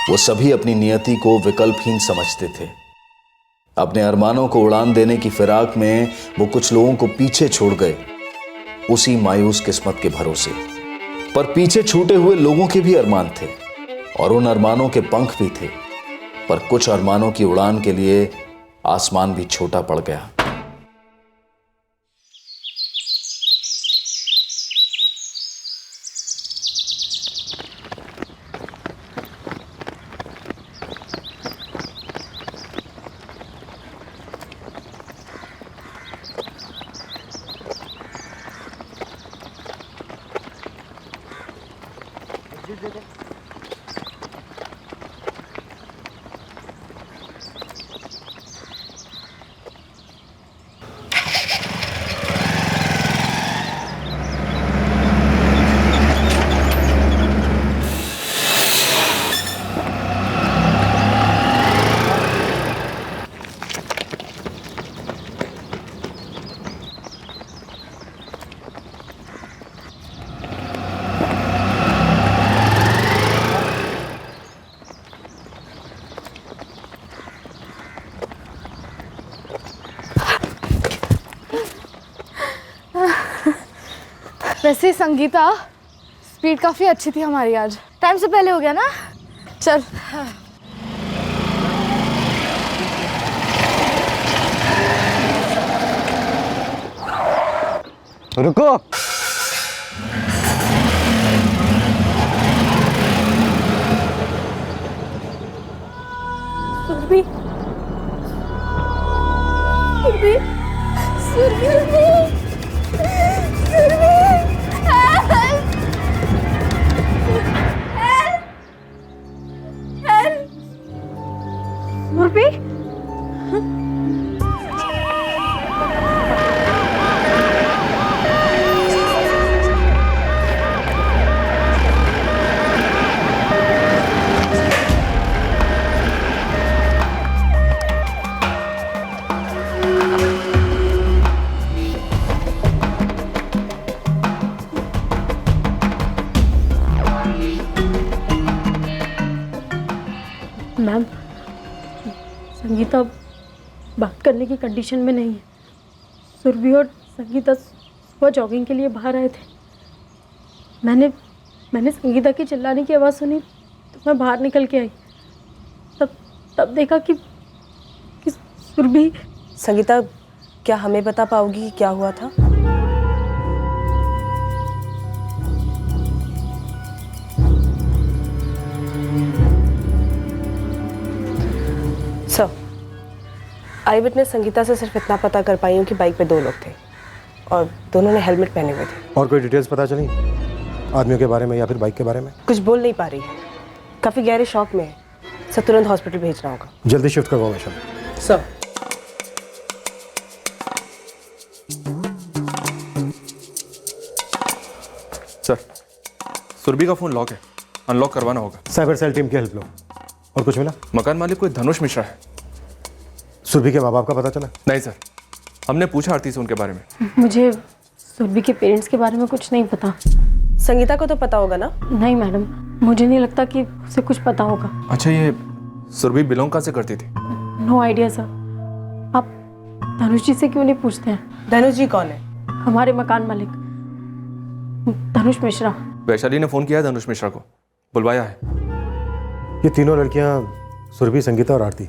वो सभी अपनी नियति को विकल्पहीन समझते थे। अपने अरमानों को उड़ान देने की फिराक में वो कुछ लोगों को पीछे छोड़ गए, उसी मायूस किस्मत के भरोसे। पर पीछे छूटे हुए लोगों के भी अरमान थे और उन अरमानों के पंख भी थे, पर कुछ अरमानों की उड़ान के लिए आसमान भी छोटा पड़ गया। वैसे संगीता, स्पीड काफी अच्छी थी हमारी आज। टाइम से पहले हो गया ना। चल। रुको। सुरभि, सुरभि, सुरभि, सुरभि, सुरभि, मैम, संगीता बात करने की कंडीशन में नहीं है। सुरभि और संगीता सुबह जॉगिंग के लिए बाहर आए थे। मैंने संगीता की चिल्लाने की आवाज़ सुनी तो मैं बाहर निकल के आई। तब देखा कि सुरभि। संगीता, क्या हमें बता पाओगी क्या हुआ था? सर, आई विटनेस संगीता से सिर्फ इतना पता कर पाई हूँ कि बाइक पे 2 लोग थे और दोनों ने हेलमेट पहने हुए थे। और कोई डिटेल्स पता चली आदमियों के बारे में या फिर बाइक के बारे में? कुछ बोल नहीं पा रही है, काफ़ी गहरे शॉक में है। सर, तुरंत हॉस्पिटल भेजना होगा। जल्दी शिफ्ट करवाओ मिशन। सर। सर, सुरभि का फ़ोन लॉक है, अनलॉक करवाना होगा। साइबर सेल टीम की हेल्प लो। और कुछ मिला? मकान मालिक कोई धनुष मिश्रा है। सुरभि के माँ बाप का पता चला? नहीं सर, हमने पूछा आरती से उनके बारे में। मुझे सुरभि के पेरेंट्स के बारे में कुछ नहीं पता। संगीता को तो पता होगा ना? नहीं मैडम, मुझे नहीं लगता कि उसे कुछ पता होगा। अच्छा, ये सुरभि बिलोंग कहाँ से करती थी? No idea sir. आप धनुष जी से क्यों नहीं पूछते हैं? धनुष जी कौन है? हमारे मकान मालिक धनुष मिश्रा। वैशाली ने फ़ोन किया है धनुष मिश्रा को, बुलवाया है। ये तीनों लड़कियां सुरभि, संगीता और आरती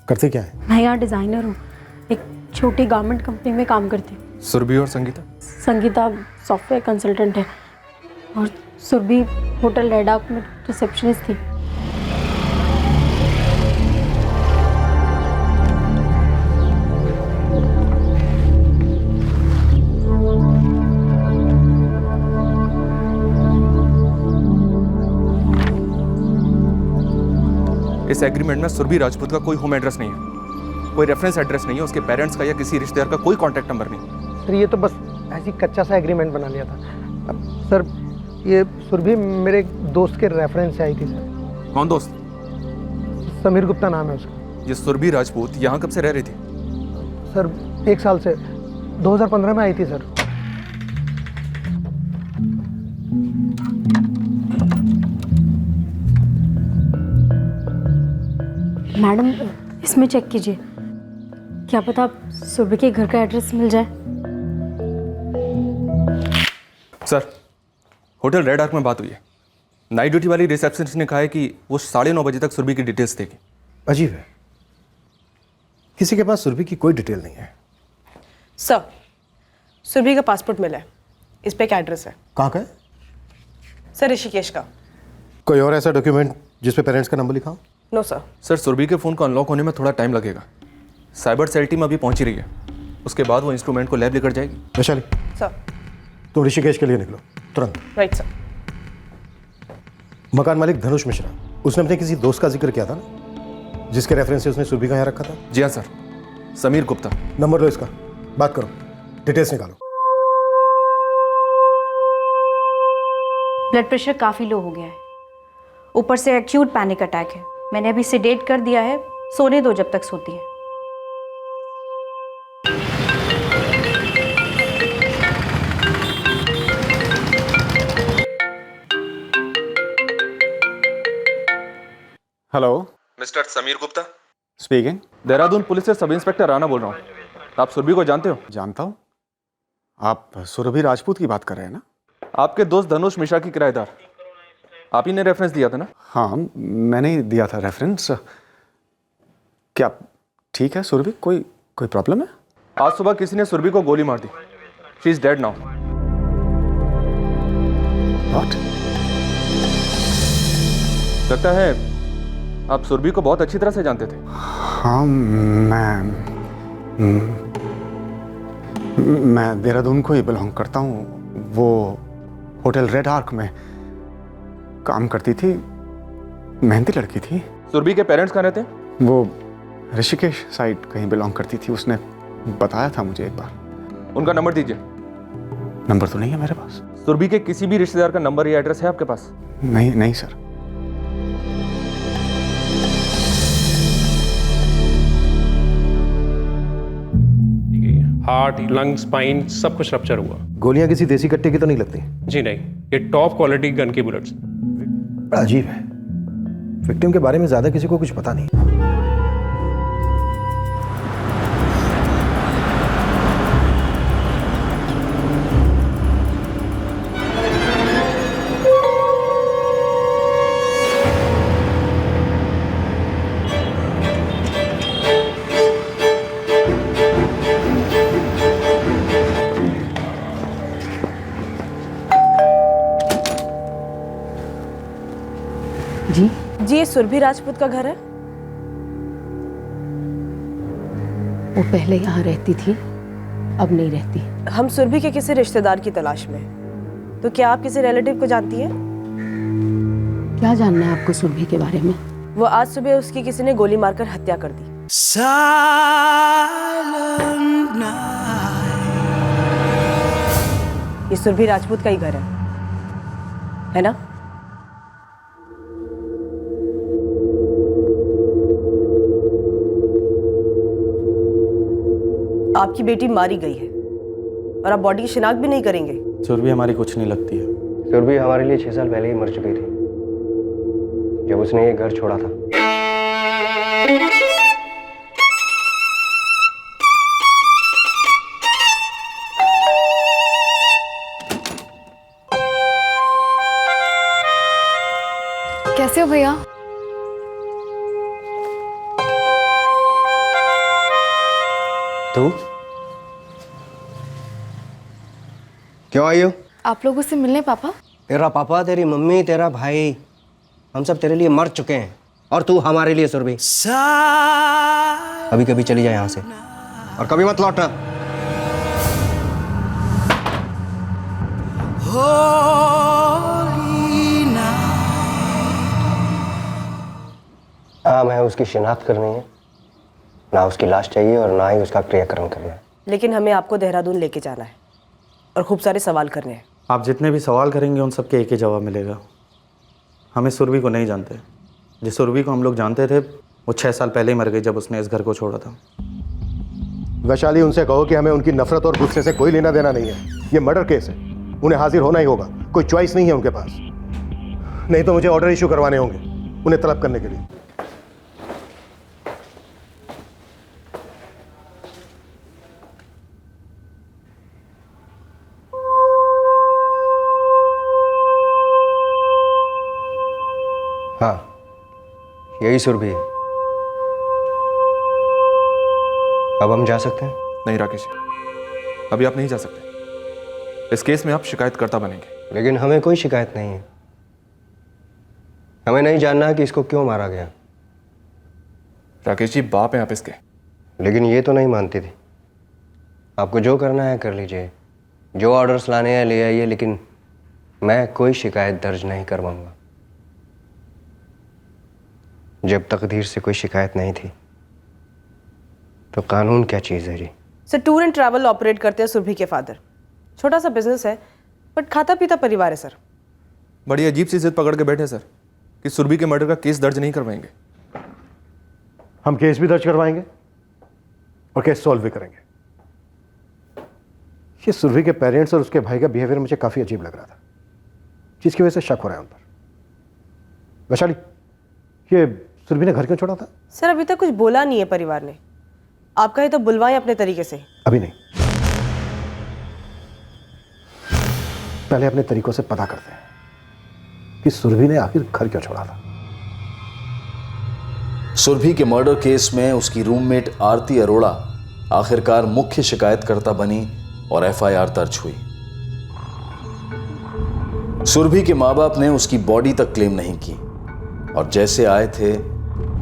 करते क्या है? मैं यहाँ डिज़ाइनर हूँ, एक छोटी गारमेंट कंपनी में काम करती हूँ। सुरभि और संगीता? संगीता सॉफ्टवेयर कंसल्टेंट है और सुरभि होटल रेड आर्क में रिसेप्शनिस्ट थी। इस एग्रीमेंट में सुरभि राजपूत का कोई होम एड्रेस नहीं है, कोई रेफरेंस एड्रेस नहीं है, उसके पेरेंट्स का या किसी रिश्तेदार का कोई कॉन्टैक्ट नंबर नहीं। सर, ये तो बस ऐसी कच्चा सा एग्रीमेंट बना लिया था। अब सर, ये सुरभि मेरे एक दोस्त के रेफरेंस से आई थी सर। कौन दोस्त? समीर गुप्ता नाम है उसका। ये सुरभि राजपूत यहाँ कब से रह रही थी? सर, 1 साल से 2015 में आई थी सर। मैडम इसमें चेक कीजिए, क्या पता सुरभि के घर का एड्रेस मिल जाए। सर, होटल रेड आर्क में बात हुई है। नाइट ड्यूटी वाली रिसेप्शनिस्ट ने कहा है कि वो 9:30 बजे तक सुरभि की डिटेल्स देगी। अजीब है, किसी के पास सुरभि की कोई डिटेल नहीं है। सर, सुरभि का पासपोर्ट मिला है, इस पे एक एड्रेस है। कहाँ का है? सर, ऋषिकेश का। कोई और ऐसा डॉक्यूमेंट जिस पे पेरेंट्स का नंबर लिखा हो? No sir. सर, सुरभि के फ़ोन को अनलॉक होने में थोड़ा टाइम लगेगा। साइबर सेल टीम अभी पहुंच ही रही है, उसके बाद वो इंस्ट्रूमेंट को लैब लेकर जाएगी। वैशाली, सर। तुम ऋषिकेश के लिए निकलो तुरंत। Right sir. मकान मालिक धनुष मिश्रा, उसने अपने किसी दोस्त का जिक्र किया था ना, जिसके रेफरेंस से उसने सुरभि का यहाँ रखा था? जी हाँ सर, समीर गुप्ता। नंबर लो इसका, बात करो, डिटेल्स निकालो। ब्लड प्रेशर काफ़ी लो हो गया है, ऊपर से एक्यूट पैनिक अटैक है। मैंने अभी सेडेट कर दिया है, सोने दो जब तक सोती है। Hello, mister Sameer Gupta, speaking. Dehradun police से सब इंस्पेक्टर राणा बोल रहा हूँ। आप सुरभि को जानते हो? जानता हूँ। आप सुरभि राजपूत की बात कर रहे हैं ना? आपके दोस्त धनुष मिश्रा की किराएदार, आप ही ने रेफरेंस दिया था ना? हाँ, मैंने ही दिया था रेफरेंस। क्या ठीक है सुरभि? कोई प्रॉब्लम है? आज सुबह किसी ने सुरभि को गोली मार दी। She is dead now. What? लगता है आप सुरभि को बहुत अच्छी तरह से जानते थे। हाँ, मैं देहरादून को ही बिलोंग करता हूँ। वो होटल रेड आर्क में काम करती थी, मेहनती लड़की थी। सुरभि के पेरेंट्स कहाँ रहते हैं? वो ऋषिकेश साइड कहीं बिलोंग करती थी, उसने बताया था मुझे एक बार। उनका नंबर दीजिए। नंबर तो नहीं है मेरे पास। सुरभि के किसी भी रिश्तेदार का नंबर या एड्रेस है आपके पास? नहीं सर। हार्ट, लंग, स्पाइन सब कुछ रप्चर हुआ। गोलियां किसी देसी कट्टे की तो नहीं लगती? जी नहीं, ये टॉप क्वालिटी गन की बुलेट्स। बड़ा अजीब है, विक्टिम के बारे में ज्यादा किसी को कुछ पता नहीं। जी जी, ये सुरभि राजपूत का घर है? वो पहले यहाँ रहती थी, अब नहीं रहती। हम सुरभि के किसी रिश्तेदार की तलाश में हैं। तो क्या आप किसी रिलेटिव को जानती हैं? क्या जानना है आपको सुरभि के बारे में? वो आज सुबह उसकी किसी ने गोली मारकर हत्या कर दी। ये सुरभि राजपूत का ही घर है ना? आपकी बेटी मारी गई है और आप बॉडी की शिनाख्त भी नहीं करेंगे? सुरभि हमारी कुछ नहीं लगती है। सुरभि हमारे लिए 6 साल पहले ही मर चुकी थी, जब उसने ये घर छोड़ा था। कैसे हो भैया? तू क्यों आई हो? आप लोगों से मिलने पापा? तेरा पापा, तेरी मम्मी, तेरा भाई, हम सब तेरे लिए मर चुके हैं और तू हमारे लिए सुरभि। कभी कभी चली जा यहाँ से और कभी मत लौटना। हाँ, मैं उसकी शिनाख्त करनी है, ना उसकी लाश चाहिए और ना ही उसका क्रियाक्रम करना है। लेकिन हमें आपको देहरादून लेके जाना है और खूब सारे सवाल करने हैं। आप जितने भी सवाल करेंगे उन सब के एक ही जवाब मिलेगा। हमें सुरभि को नहीं जानते। जिस सुरभि को हम लोग जानते थे वो 6 साल पहले ही मर गई जब उसने इस घर को छोड़ा था। वैशाली, उनसे कहो कि हमें उनकी नफरत और गुस्से से कोई लेना देना नहीं है। ये मर्डर केस है, उन्हें हाजिर होना ही होगा, कोई चॉइस नहीं है उनके पास। नहीं तो मुझे ऑर्डर इशू करवाने होंगे उन्हें तलब करने के लिए। हाँ, यही सुरभि है। अब हम जा सकते हैं? नहीं राकेश जी, अभी आप नहीं जा सकते। इस केस में आप शिकायतकर्ता बनेंगे। लेकिन हमें कोई शिकायत नहीं है। हमें नहीं जानना है कि इसको क्यों मारा गया। राकेश जी, बाप हैं आप इसके। लेकिन ये तो नहीं मानती थी। आपको जो करना है कर लीजिए, जो ऑर्डर्स लाने हैं ले आइए, लेकिन मैं कोई शिकायत दर्ज नहीं करवाऊंगा। जब तकदीर से कोई शिकायत नहीं थी तो कानून क्या चीज़ है जी। Sir, tour and travel operate करते हैं सुरभि के फादर। छोटा सा बिजनेस है बट खाता पीता परिवार है सर। बड़ी अजीब सी जिद पकड़ के बैठे सर कि सुरभि के मर्डर का केस दर्ज नहीं करवाएंगे। हम केस भी दर्ज करवाएंगे और केस सॉल्व भी करेंगे। ये सुरभि के पेरेंट्स और उसके भाई का बिहेवियर मुझे काफ़ी अजीब लग रहा था, जिसकी वजह से शक हो रहा है उन पर। वैशाली, ये सुरभि ने घर क्यों छोड़ा था? सर, अभी तक कुछ बोला नहीं है परिवार ने। आपका ही तो बुलवाएं अपने तरीके से। अभी नहीं, पहले अपने तरीकों से पता करते हैं कि सुरभि ने आखिर घर क्यों छोड़ा था। सुरभि के मर्डर केस में उसकी रूममेट आरती अरोड़ा आखिरकार मुख्य शिकायतकर्ता बनी और एफआईआर दर्ज हुई। सुरभि के मां बाप ने उसकी बॉडी तक क्लेम नहीं की और जैसे आए थे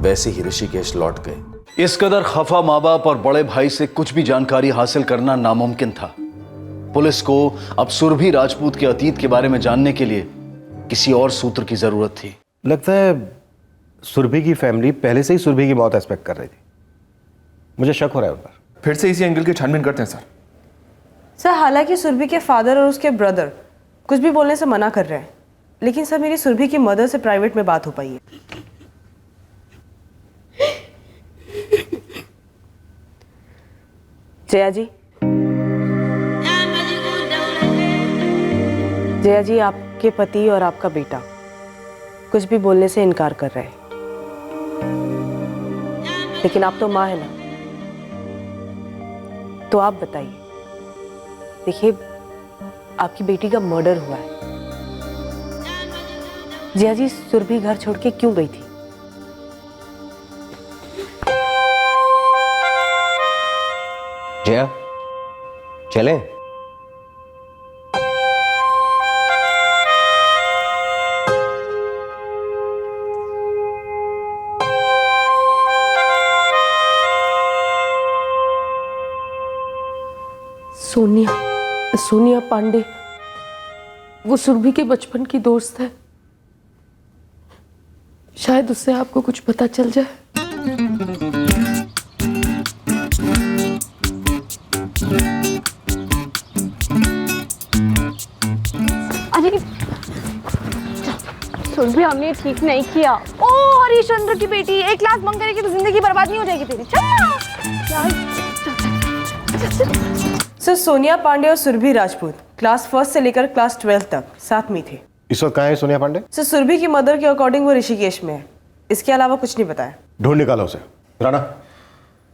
वैसे ही ऋषिकेश लौट गए। इस कदर खफा मां बाप और बड़े भाई से कुछ भी जानकारी हासिल करना नामुमकिन था। पुलिस को अब सुरभि राजपूत के अतीत के बारे में जानने के लिए किसी और सूत्र की जरूरत थी। लगता है सुरभि की फैमिली पहले से ही सुरभि की मौत एक्सपेक्ट कर रही थी। मुझे शक हो रहा है उन पर। फिर से इसी एंगल की छानबीन करते हैं सर। सर, हालांकि सुरभि के फादर और उसके ब्रदर कुछ भी बोलने से मना कर रहे हैं, लेकिन सर मेरी सुरभि की मदर से प्राइवेट में बात हो पाई है। जया जी, जया जी, आपके पति और आपका बेटा कुछ भी बोलने से इनकार कर रहे हैं, लेकिन आप तो माँ है ना, तो आप बताइए। देखिए, आपकी बेटी का मर्डर हुआ है। जया जी, सुरभि घर छोड़ के क्यों गई थी? जया, चलें? सोनिया पांडे, वो सुरभि के बचपन की दोस्त है। शायद उससे आपको कुछ पता चल जाए। अरे सुरभि, हमने ठीक नहीं किया। ओ हरिश्चंद्र की बेटी, एक क्लास बंक करेगी तो जिंदगी बर्बाद नहीं हो जाएगी तेरी। सर, सोनिया पांडे और सुरभि राजपूत क्लास 1 से लेकर क्लास 12 तक साथ में थे। इस वक्त कहाँ है सोनिया पांडे? सर, सुरभि की मदर के अकॉर्डिंग वो ऋषिकेश में है। इसके अलावा कुछ नहीं बताया। ढूंढ निकालो उसे। राणा,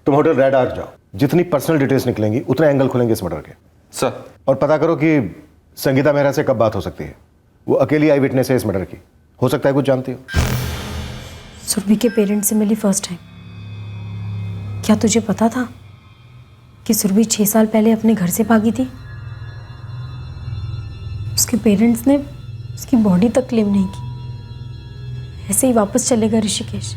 तुम होटल रेड आर्क जाओ। जितनी पर्सनल डिटेल्स निकलेंगी उतने एंगल खुलेंगे इस मर्डर के। सर। और पता करो कि संगीता मेहरा से कब बात हो सकती है। वो अकेली आई विटनेस है इस मर्डर की। हो सकता है कुछ जानती हो। सुरभि के पेरेंट्स से मिली फर्स्ट टाइम। क्या तुझे पता था कि सुरभि 6 साल पहले अपने घर से भागी थी? उसके पेरेंट्स ने उसकी बॉडी तक क्लेम नहीं की। ऐसे ही वापस चलेगा ऋषिकेश।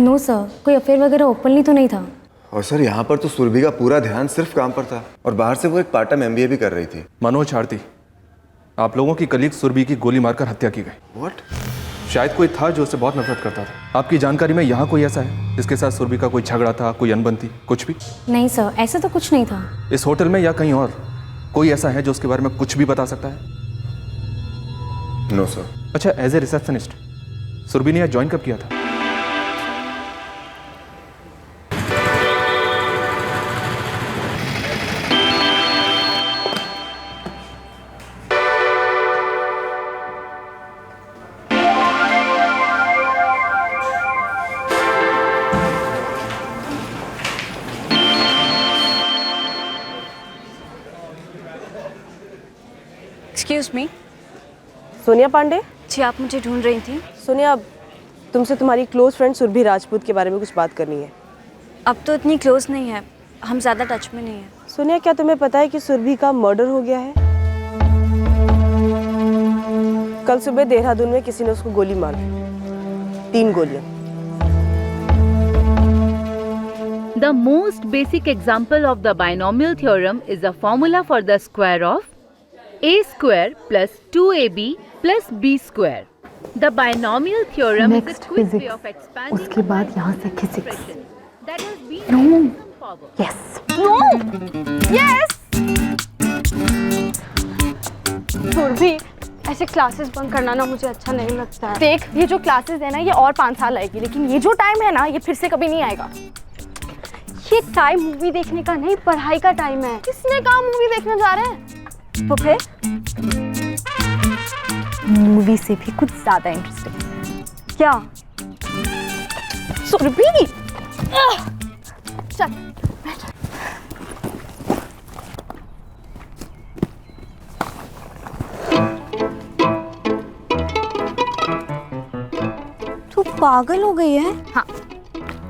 नो सर, कोई अफेयर वगैरह ओपनली तो नहीं था। और सर, यहाँ पर तो सुरभि का पूरा ध्यान सिर्फ काम पर था और बाहर से वो एक पार्ट टाइम MBA भी कर रही थी। मनोज आरती, आप लोगों की कलीग सुरभि की गोली मारकर हत्या की गई। व्हाट? शायद कोई था जो उससे बहुत नफरत करता था। आपकी जानकारी में यहाँ कोई ऐसा है जिसके साथ सुरभि का कोई झगड़ा था, कोई अनबन थी, कुछ भी? नहीं सर, ऐसा तो कुछ नहीं था। इस होटल में या कहीं और कोई ऐसा है जो उसके बारे में कुछ भी बता सकता है? No sir. अच्छा, एज ए रिसेप्शनिस्ट सुरभि ने यहाँ ज्वाइन कब किया था? Excuse me. सोनिया पांडे? जी, आप मुझे ढूंढ रही थी? सोनिया, तुमसे तुम्हारी क्लोज फ्रेंड सुरभि राजपूत के बारे में कुछ बात करनी है। अब तो इतनी क्लोज नहीं है, हम ज़्यादा टच में नहीं है। सोनिया, क्या तुम्हें पता है कि सुरभि का मर्डर हो गया है? कल सुबह देहरादून में किसी ने उसको गोली मार दी, 3 गोलियां। The most basic example of the binomial theorem is the formula for the square of a square plus 2ab plus b square. The binomial theorem is a quick way of expanding. उसके बाद यहाँ से physics. That has been yes no yes. Surbhi, ऐसे classes bunk करना ना मुझे अच्छा नहीं लगता है। देख, ये जो क्लासेस है ना, ये और 5 साल आएगी, लेकिन ये जो टाइम है ना, ये फिर से कभी नहीं आएगा। ये टाइम मूवी देखने का नहीं, पढ़ाई का टाइम है। किसने कहा मूवी देखने जा रहे हैं? तो फिर मूवी से भी कुछ ज्यादा इंटरेस्टिंग। क्या? सुरभि, चल बैठ। तू पागल हो गई है? हाँ,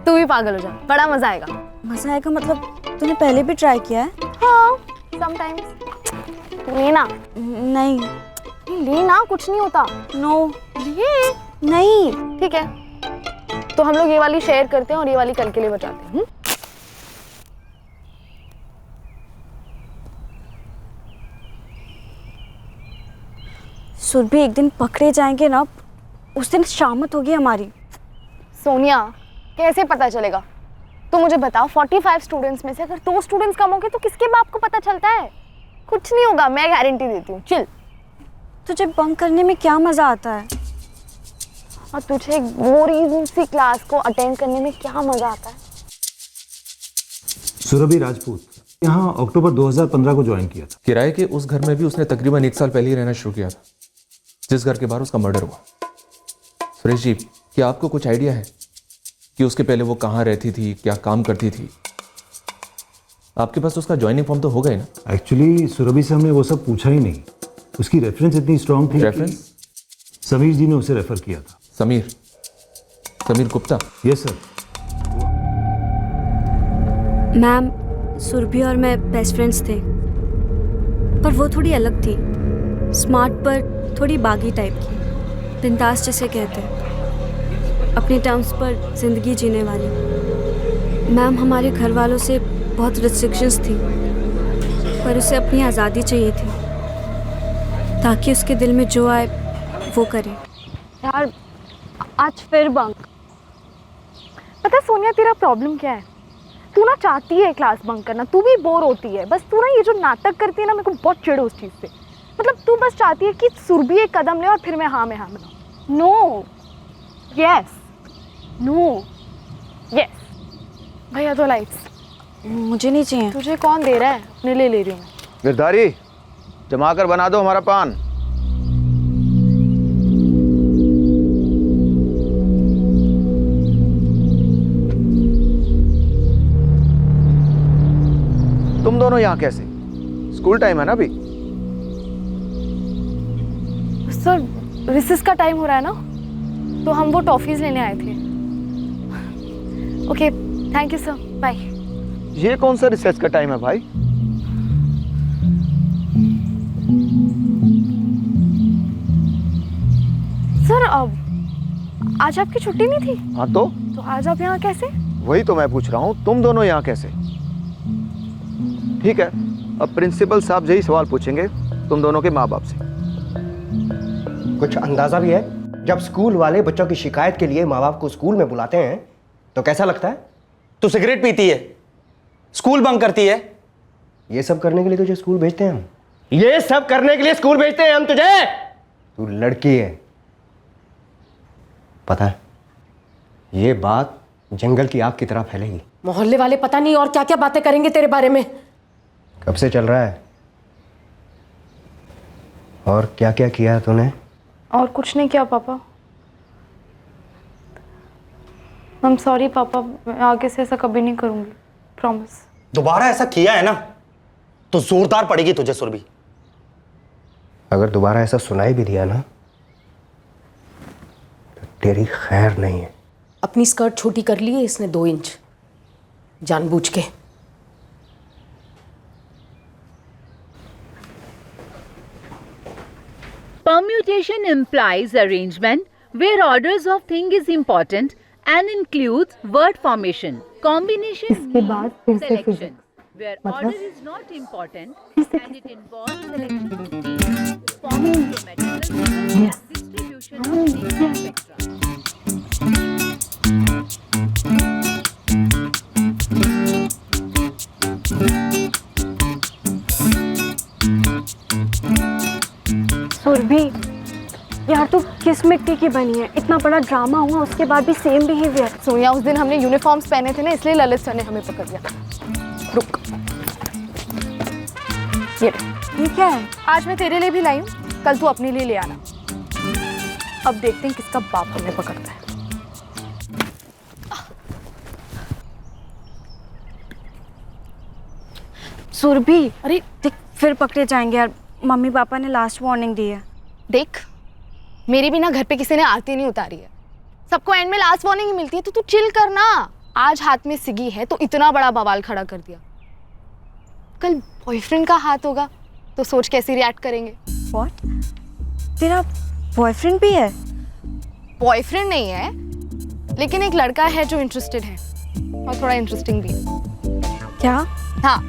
तू भी पागल हो जा, बड़ा मजा आएगा। मजा आएगा मतलब तूने पहले भी ट्राई किया है? हाँ, समटाइम्स। तू लेना। नहीं लेना, कुछ नहीं होता। नो ये नहीं। ठीक है, तो हम लोग ये वाली शेयर करते हैं और ये वाली कल के लिए बचाते हैं। सुरभि, एक दिन पकड़े जाएंगे ना, उस दिन शामत होगी हमारी। सोनिया, कैसे पता चलेगा? तो मुझे बताओ, 45 स्टूडेंट्स में से अगर 2 स्टूडेंट्स कम हो गए तो किसके बाप को पता चलता है? कुछ नहीं होगा, मैं गारंटी देती हूँ। चिल। तुझे बंक करने में क्या मजा आता है? और तुझे बोरिंग सी क्लास को अटेंड करने में क्या मजा आता है? सुरभि राजपूत यहाँ अक्टूबर 2015 को ज्वाइन किया था। किराए के उस घर में भी उसने तकरीबन 1 साल पहले ही रहना शुरू किया था, जिस घर के बाहर उसका मर्डर हुआ। सुरेश जी, क्या आपको कुछ आइडिया है कि उसके पहले वो कहाँ रहती थी, क्या काम करती थी? आपके पास उसका ज्वाइनिंग फॉर्म तो हो गए ना? एक्चुअली सुरभि से हमने वो सब पूछा ही नहीं। उसकी रेफरेंस इतनी स्ट्रांग थी। रेफरेंस? समीर जी ने उसे रेफर किया था। Sameer Gupta? Yes sir. Ma'am, Surbhi और मैं बेस्ट फ्रेंड्स थे, पर वो थोड़ी अलग थी। स्मार्ट पर थोड़ी बागी टाइप की, बिंदास जिसे कहते हैं, अपने टर्म्स पर जिंदगी जीने वाली। मैम, हमारे घर वालों से बहुत रिस्ट्रिक्शंस थी, पर उसे अपनी आज़ादी चाहिए थी, ताकि उसके दिल में जो आए वो करे। यार, आज फिर बंक। पता है सोनिया, तेरा प्रॉब्लम क्या है? तू ना चाहती है क्लास बंक करना, तू भी बोर होती है, बस तू ना ये जो नाटक करती है ना, मेरे को बहुत चिढ़ उस चीज़ से। मतलब तू बस चाहती है कि सुरभि एक कदम ले और फिर मैं हाँ बनाऊँ। No, yes, no, yes. भैया दो लाइट्स। मुझे नहीं चाहिए। तुझे कौन दे रहा है? अपने लिए ले रही हूँ। गिरधारी, जमा कर बना दो हमारा पान। तुम दोनों यहाँ कैसे? स्कूल टाइम है ना अभी? सर, रिसेस का टाइम हो रहा है ना, तो हम वो टॉफीज लेने आए थे। Okay, thank you sir, bye. ये कौन सा रिसेस का टाइम है भाई? सर, अब आज आपकी छुट्टी नहीं थी? हाँ तो आज आप यहाँ कैसे? वही तो मैं पूछ रहा हूँ, तुम दोनों यहाँ कैसे? ठीक है, अब प्रिंसिपल साहब यही सवाल पूछेंगे तुम दोनों के माँ बाप से। कुछ अंदाजा भी है? जब स्कूल वाले बच्चों की शिकायत के लिए माँ बाप को स्कूल में बुलाते हैं तो कैसा लगता है? तू सिगरेट पीती है, स्कूल बंक करती है। ये सब करने के लिए तुझे स्कूल भेजते हैं हम। ये सब करने के लिए स्कूल भेजते हैं हम तुझे। तू लड़की है, पता है ये बात जंगल की आग की तरह फैलेगी। मोहल्ले वाले पता नहीं और क्या क्या बातें करेंगे तेरे बारे में। कब से चल रहा है और क्या क्या किया है तूने? और कुछ नहीं किया पापा। आई एम सॉरी पापा, मैं आगे से ऐसा कभी नहीं करूंगी, प्रॉमिस। दोबारा ऐसा किया है ना तो जोरदार पड़ेगी तुझे सुरभि। अगर दोबारा ऐसा सुनाई भी दिया ना तो तेरी खैर नहीं है। अपनी स्कर्ट छोटी कर ली है इसने 2 इंच, जानबूझ के। Permutation implies arrangement where orders of thing is important and includes word formation. Combination means selection, where order is not important and it involves selection of names, forming geometrical figures, distribution of names, etc. Surabhi, यार तू किस मिट्टी की बनी है? इतना बड़ा drama हुआ उसके बाद भी सेम बिहेवियर। सोनिया, उस दिन हमने यूनिफॉर्म्स पहने थे ना, इसलिए ललित सर ने हमें पकड़ लिया। रुक, ये क्या है? आज मैं तेरे लिए भी लाई हूँ, कल तू अपने लिए ले आना। अब देखते हैं किसका बाप हमें पकड़ता है। सुरभि, अरे देख फिर पकड़े जाएंगे यार। मम्मी पापा ने लास्ट वार्निंग दी है। देख, मेरी भी ना घर पे किसी ने आरती नहीं उतारी है। सबको एंड में लास्ट वार्निंग ही मिलती है, तो तू चिल करना। आज हाथ में सिगी है तो इतना बड़ा बवाल खड़ा कर दिया। कल बॉयफ्रेंड का हाथ होगा तो सोच कैसी रिएक्ट करेंगे। व्हाट? तेरा बॉयफ्रेंड भी है? बॉयफ्रेंड नहीं है, लेकिन एक लड़का है जो इंटरेस्टेड है और थोड़ा इंटरेस्टिंग भी है। क्या? हाँ।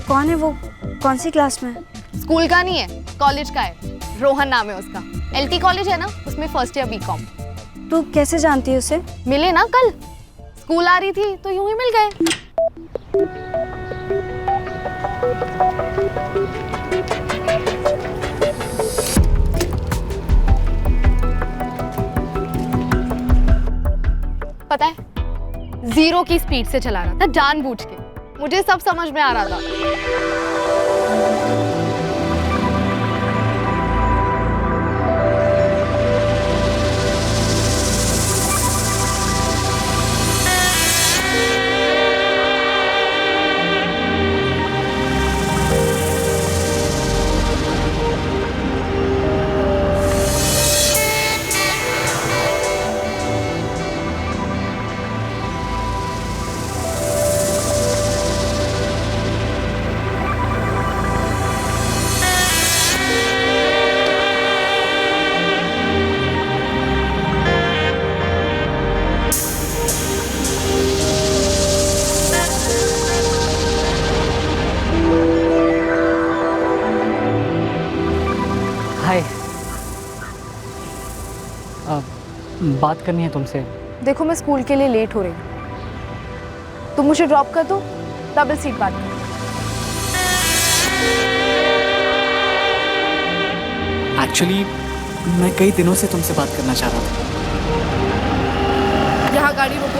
कौन है वो? कौन सी क्लास में? स्कूल का नहीं है, कॉलेज का है। रोहन नाम है उसका। LT कॉलेज है ना, उसमें फर्स्ट ईयर BCom। तू कैसे जानती है उसे? मिले ना कल, स्कूल आ रही थी तो यूं ही मिल गए। पता है, 0 की स्पीड से चला रहा था जानबूझ के। मुझे सब समझ में आ रहा था। हाय, बात करनी है तुमसे। देखो, मैं स्कूल के लिए लेट हो रही हूँ, तुम मुझे ड्रॉप कर दो, डबल सीट बात करो। एक्चुअली मैं कई दिनों से तुमसे बात करना चाह रहा था। यहाँ गाड़ी रोको।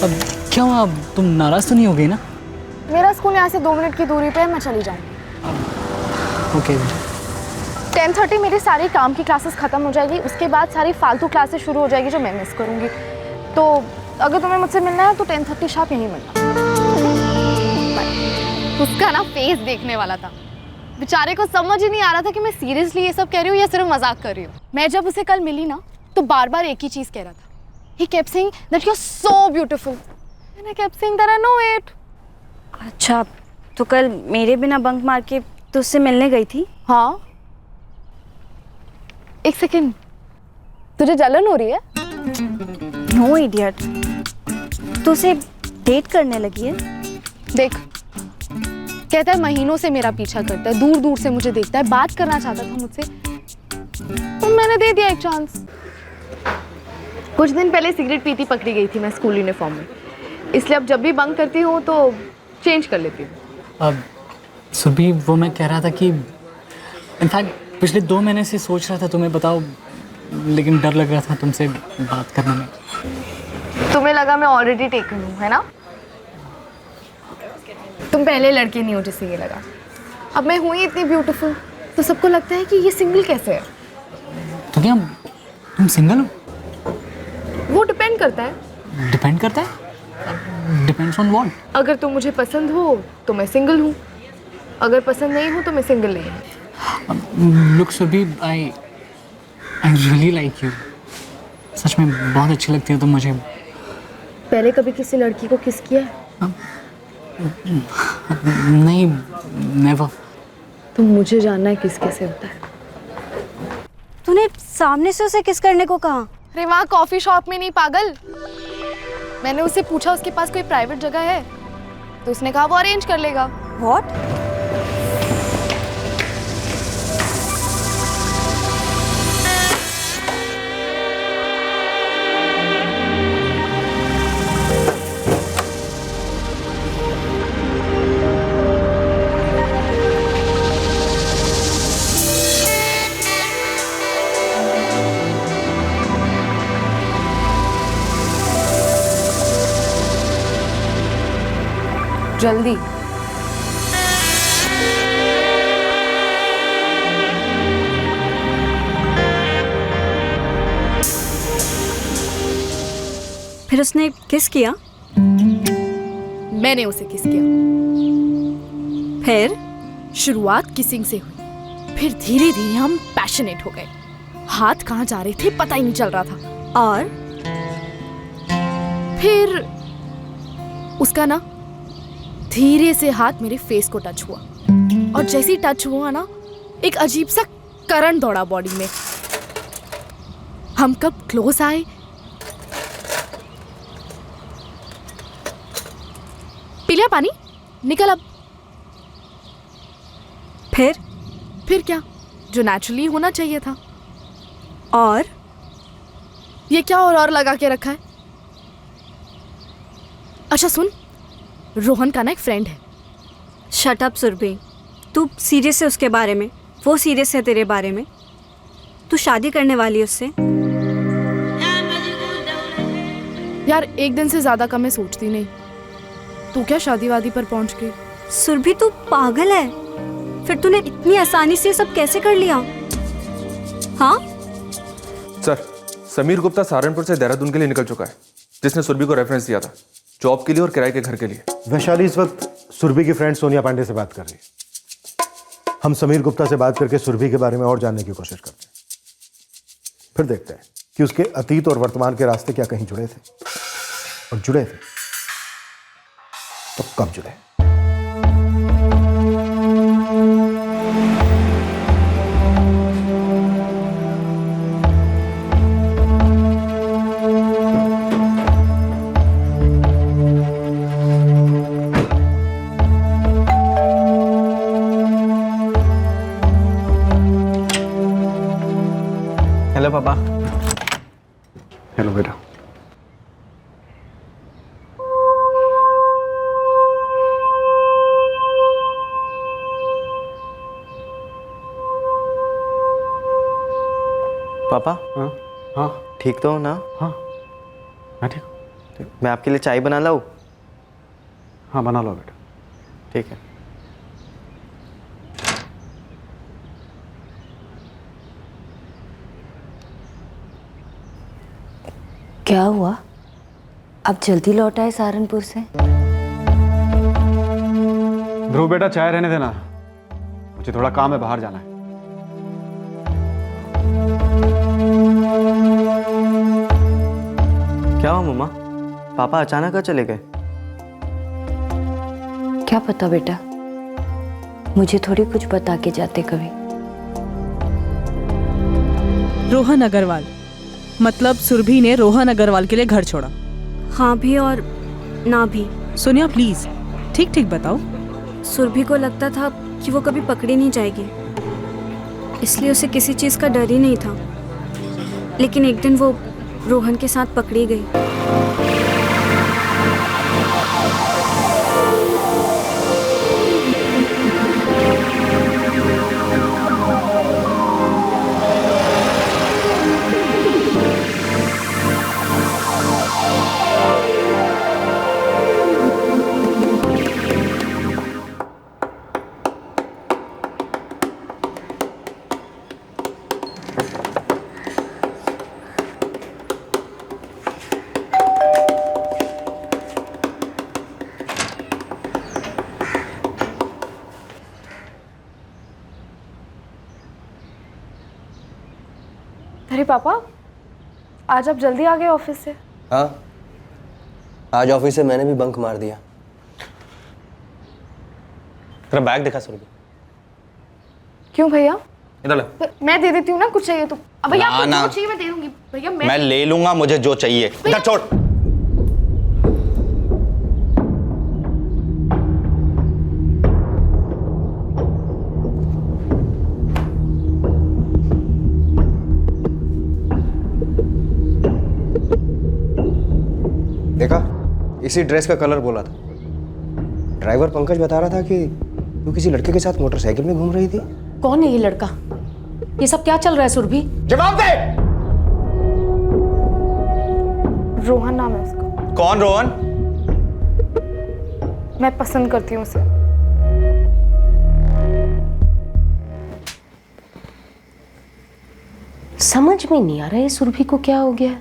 अब क्या हुआ? अब तुम नाराज तो नहीं हो गई ना? मेरा स्कूल यहाँ से 2 मिनट की दूरी पे है, मैं चली जाऊँगी। ओके। 10:30 मेरे सारे काम की क्लासेस खत्म हो जाएगी, उसके बाद सारी फालतू क्लासेस शुरू हो जाएगी जो मैं मिस करूँगी। तो अगर तुम्हें मुझसे मिलना है तो 10:30 शार्प यहीं मिलना। उसका ना फेस देखने वाला था, बेचारे को समझ ही नहीं आ रहा था कि मैं सीरियसली ये सब कह रही हूँ या सिर्फ मजाक कर रही हूँ। मैं जब उसे कल मिली ना तो बार बार एक ही चीज़ कह रहा था। He kept saying that you're so beautiful and I kept saying that I know it. अच्छा, तो कल मेरे बिना बंक मार के तो उससे मिलने गई थी? हाँ। एक सेकेंड, तुझे जलन हो रही है? नो इडियट, तो उसे डेट करने लगी है? देख, कहता है महीनों से मेरा पीछा करता है, दूर दूर से मुझे देखता है, बात करना चाहता था मुझसे, तो मैंने दे दिया एक चांस। कुछ दिन पहले सिगरेट पीती पकड़ी गई थी मैं स्कूल यूनिफॉर्म में, इसलिए अब जब भी बंक करती हूँ तो चेंज कर लेती हूँ। अब सुरभि, वो मैं कह रहा था कि इनफैक्ट पिछले 2 महीने से सोच रहा था तुम्हें बताओ, लेकिन डर लग रहा था तुमसे बात करने में। तुम्हें लगा मैं ऑलरेडी टेकन हूँ, है ना? तुम पहले लड़के नहीं हो जिससे ये लगा। अब मैं हूँ ही इतनी ब्यूटीफुल, तो सबको लगता है कि ये सिंगल कैसे है। तो क्या तुम सिंगल हो? वो डिपेंड करता है। डिपेंड करता है? Depends on what? अगर तुम मुझे पसंद हो तो मैं सिंगल हूँ, अगर पसंद नहीं हो तो मैं सिंगल नहीं। Look Surabhi, I really like you. सच में बहुत अच्छी लगती है तुम मुझे। पहले कभी किसी लड़की को किस किया है? नहीं, नेवर। तो मुझे जानना है किस कैसे होता है। तूने सामने से उसे किस करने को कहा? अरे वहाँ कॉफी शॉप में नहीं पागल। मैंने उससे पूछा उसके पास कोई प्राइवेट जगह है, तो उसने कहा वो अरेंज कर लेगा। व्हाट? जल्दी। फिर उसने किस किया? मैंने उसे किस किया। फिर शुरुआत किसिंग से हुई, फिर धीरे धीरे हम पैशनेट हो गए। हाथ कहाँ जा रहे थे पता ही नहीं चल रहा था। और फिर उसका ना धीरे से हाथ मेरे फेस को टच हुआ, और जैसे ही टच हुआ ना एक अजीब सा करंट दौड़ा बॉडी में। हम कब क्लोज आए, पी लिया पानी, निकल अब। फिर क्या, जो नेचुरली होना चाहिए था। और ये क्या और लगा के रखा है? अच्छा सुन, रोहन का ना एक फ्रेंड है। शट अप सुरभि, तू सीरियस है उसके बारे में? वो सीरियस है तेरे बारे में? तू शादी करने वाली है उससे? यार एक दिन से ज्यादा का मैं सोचती नहीं। तू क्या शादी वादी पर पहुंच गई? सुरभि तू पागल है? फिर तूने इतनी आसानी से सब कैसे कर लिया? हाँ सर, समीर गुप्ता सहारनपुर से देहरादून के लिए निकल चुका है, जिसने सुरभि को रेफरेंस दिया था जॉब के लिए और किराए के घर के लिए। वैशाली इस वक्त सुरभि की फ्रेंड सोनिया पांडे से बात कर रही है। हम समीर गुप्ता से बात करके सुरभि के बारे में और जानने की कोशिश करते हैं। फिर देखते हैं कि उसके अतीत और वर्तमान के रास्ते क्या कहीं जुड़े थे, और जुड़े थे तो कब जुड़े। हेलो पापा। हेलो बेटा। पापा। हाँ हाँ ठीक तो हो ना? हाँ मैं ठीक हूँ। मैं आपके लिए चाय बना लाऊं? हाँ बना लो बेटा। ठीक है। क्या हुआ? अब जल्दी लौट आए सहारनपुर से? ध्रुव बेटा चाय रहने देना, मुझे थोड़ा काम है, बाहर जाना है। क्या हुआ मम्मा? पापा अचानक चले गए? क्या पता बेटा, मुझे थोड़ी कुछ बता के जाते कभी। रोहन अग्रवाल, मतलब सुरभि ने रोहन अग्रवाल के लिए घर छोड़ा? हाँ भी और ना भी। सोनिया प्लीज ठीक ठीक बताओ। सुरभि को लगता था कि वो कभी पकड़ी नहीं जाएगी, इसलिए उसे किसी चीज़ का डर ही नहीं था। लेकिन एक दिन वो रोहन के साथ पकड़ी गई। अरे पापा, आज आप जल्दी आ गए ऑफिस से? हाँ, आज ऑफिस से मैंने भी बंक मार दिया। तेरा बैग दिखा सुरभि। क्यों भैया? इधर ले। मैं दे देती हूँ ना, कुछ चाहिए तो। अब भैया आपको ना, जो चाहिए मैं दे दूंगी भैया। मैं ले लूंगा मुझे जो चाहिए। इधर छोड़। देखा, इसी ड्रेस का कलर बोला था। ड्राइवर पंकज बता रहा था कि तू किसी लड़के के साथ मोटरसाइकिल में घूम रही थी। कौन है ये लड़का? ये सब क्या चल रहा है सुरभि? जवाब दे। रोहन नाम है उसका। कौन रोहन? मैं पसंद करती हूँ उसे। समझ में नहीं आ रहा है सुरभि को क्या हो गया।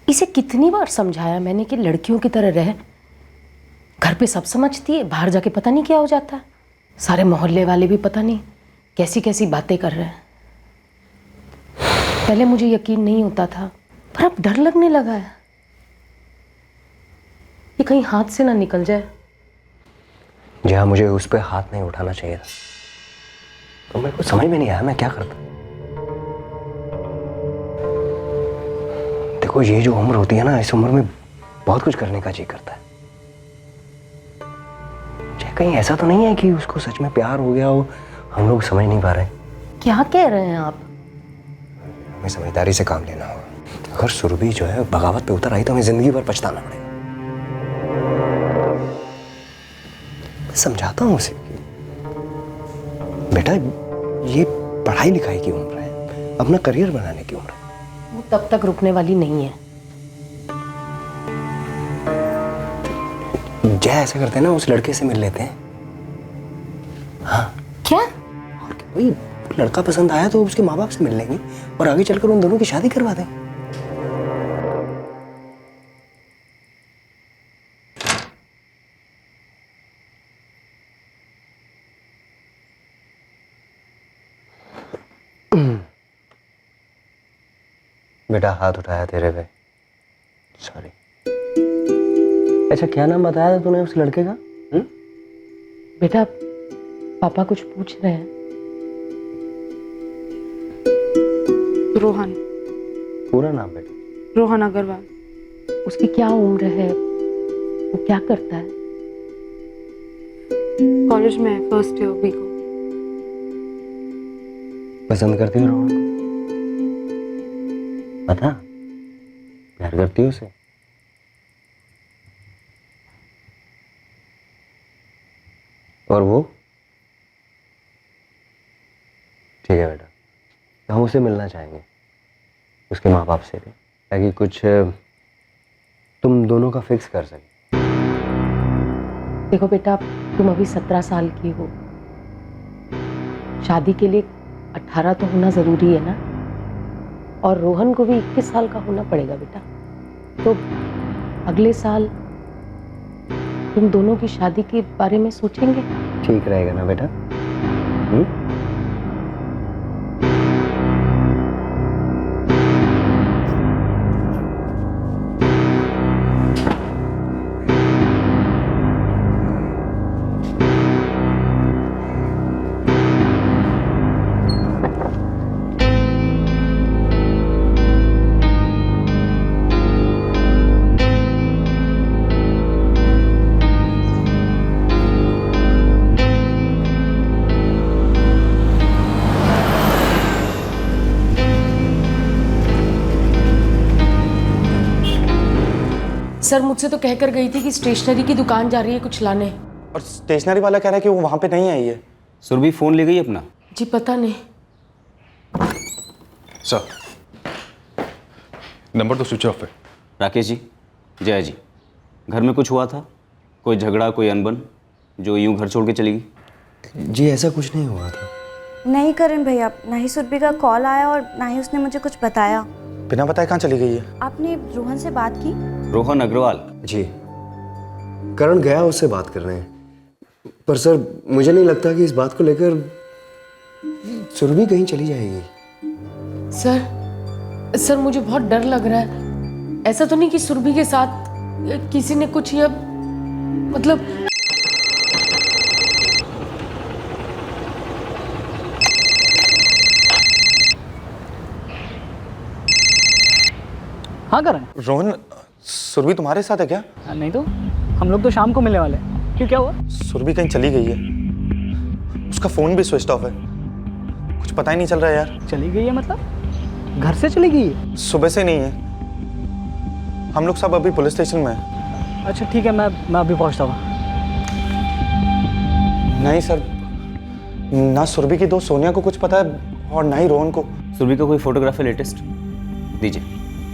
इसे कितनी बार समझाया मैंने कि लड़कियों की तरह रह। घर पे सब समझती है, बाहर जाके पता नहीं क्या हो जाता है। सारे मोहल्ले वाले भी पता नहीं कैसी कैसी बातें कर रहे हैं। पहले मुझे यकीन नहीं होता था, पर अब डर लगने लगा है। ये कहीं हाथ से ना निकल जाए। जहाँ मुझे उस पर हाथ नहीं उठाना चाहिए था, तो मेरे को समझ में नहीं आया मैं क्या करता। देखो, ये जो उम्र होती है ना, इस उम्र में बहुत कुछ करने का जी करता है। कहीं ऐसा तो नहीं है कि उसको सच में प्यार हो गया हो, हम लोग समझ नहीं पा रहे। क्या कह रहे हैं आप? हमें समझदारी से काम लेना होगा। अगर सुरभि जो है बगावत पे उतर आई तो हमें जिंदगी भर पछताना पड़ेगा। मैं समझाता हूँ उसे, बेटा ये पढ़ाई लिखाई की उम्र है, अपना करियर बनाने की उम्र है। वो तब तक रुकने वाली नहीं है। जय ऐसा करते हैं ना, उस लड़के से मिल लेते हैं। हाँ क्या? और वही लड़का पसंद आया तो उसके माँ बाप से मिल लेंगे और आगे चलकर उन दोनों की शादी करवा दें। बेटा हाथ उठाया तेरे पे, सॉरी। अच्छा क्या नाम बताया था तूने उस लड़के का? बेटा पापा कुछ पूछ रहे हैं। रोहन। पूरा नाम बेटा? रोहन अग्रवाल। उसकी क्या उम्र है, वो क्या करता है? कॉलेज में फर्स्ट ईयर बीकॉम। पसंद करती हो रोहन को? पता, प्यार करती हो उसे? और वो? ठीक है बेटा, तो हम उसे मिलना चाहेंगे, उसके माँ बाप से भी, ताकि कुछ तुम दोनों का फिक्स कर सके। देखो बेटा, तुम अभी 17 साल की हो। शादी के लिए 18 तो होना ज़रूरी है ना। और रोहन को भी 21 साल का होना पड़ेगा बेटा। तो अगले साल तुम दोनों की शादी के बारे में सोचेंगे। ठीक रहेगा ना बेटा? सर मुझसे तो कहकर गई थी कि स्टेशनरी की दुकान जा रही है कुछ लाने। और स्टेशनरी वाला कह रहा है कि वो वहां पे नहीं आई है। सुरभि फोन ले गई अपना? जी पता नहीं। सर नंबर तो स्विच ऑफ है। राकेश जी, जय जी, घर में कुछ हुआ था? कोई झगड़ा, कोई अनबन जो यूं घर छोड़ के चली गई? जी ऐसा कुछ नहीं हुआ था। नहीं करण भैया, ना ही सुरभि का कॉल आया और ना ही उसने मुझे कुछ बताया। बिना बताए कहाँ चली गई है? आपने रोहन से बात की? रोहन अग्रवाल? जी, करण गया उससे बात करने, पर सर मुझे नहीं लगता कि इस बात को लेकर सुरभि कहीं चली जाएगी। सर मुझे बहुत डर लग रहा है। ऐसा तो नहीं कि सुरभि के साथ किसी ने कुछ या मतलब। हाँ करण। रोहन, सुरभि तुम्हारे साथ है क्या? नहीं तो हम लोग तो शाम को मिलने वाले हैं। क्यों, क्या हुआ? सुरभि कहीं चली गई है, उसका फोन भी स्विच ऑफ है, कुछ पता ही नहीं चल रहा है यार। चली गई है मतलब घर से चली गई है? सुबह से नहीं है, हम लोग सब अभी पुलिस स्टेशन में हैं। अच्छा ठीक है, मैं अभी पहुंचता हूँ। नहीं सर, ना सुरभि की दोस्त सोनिया को कुछ पता है और ना ही रोहन को। सुरभि का कोई फोटोग्राफ है लेटेस्ट? दीजिए,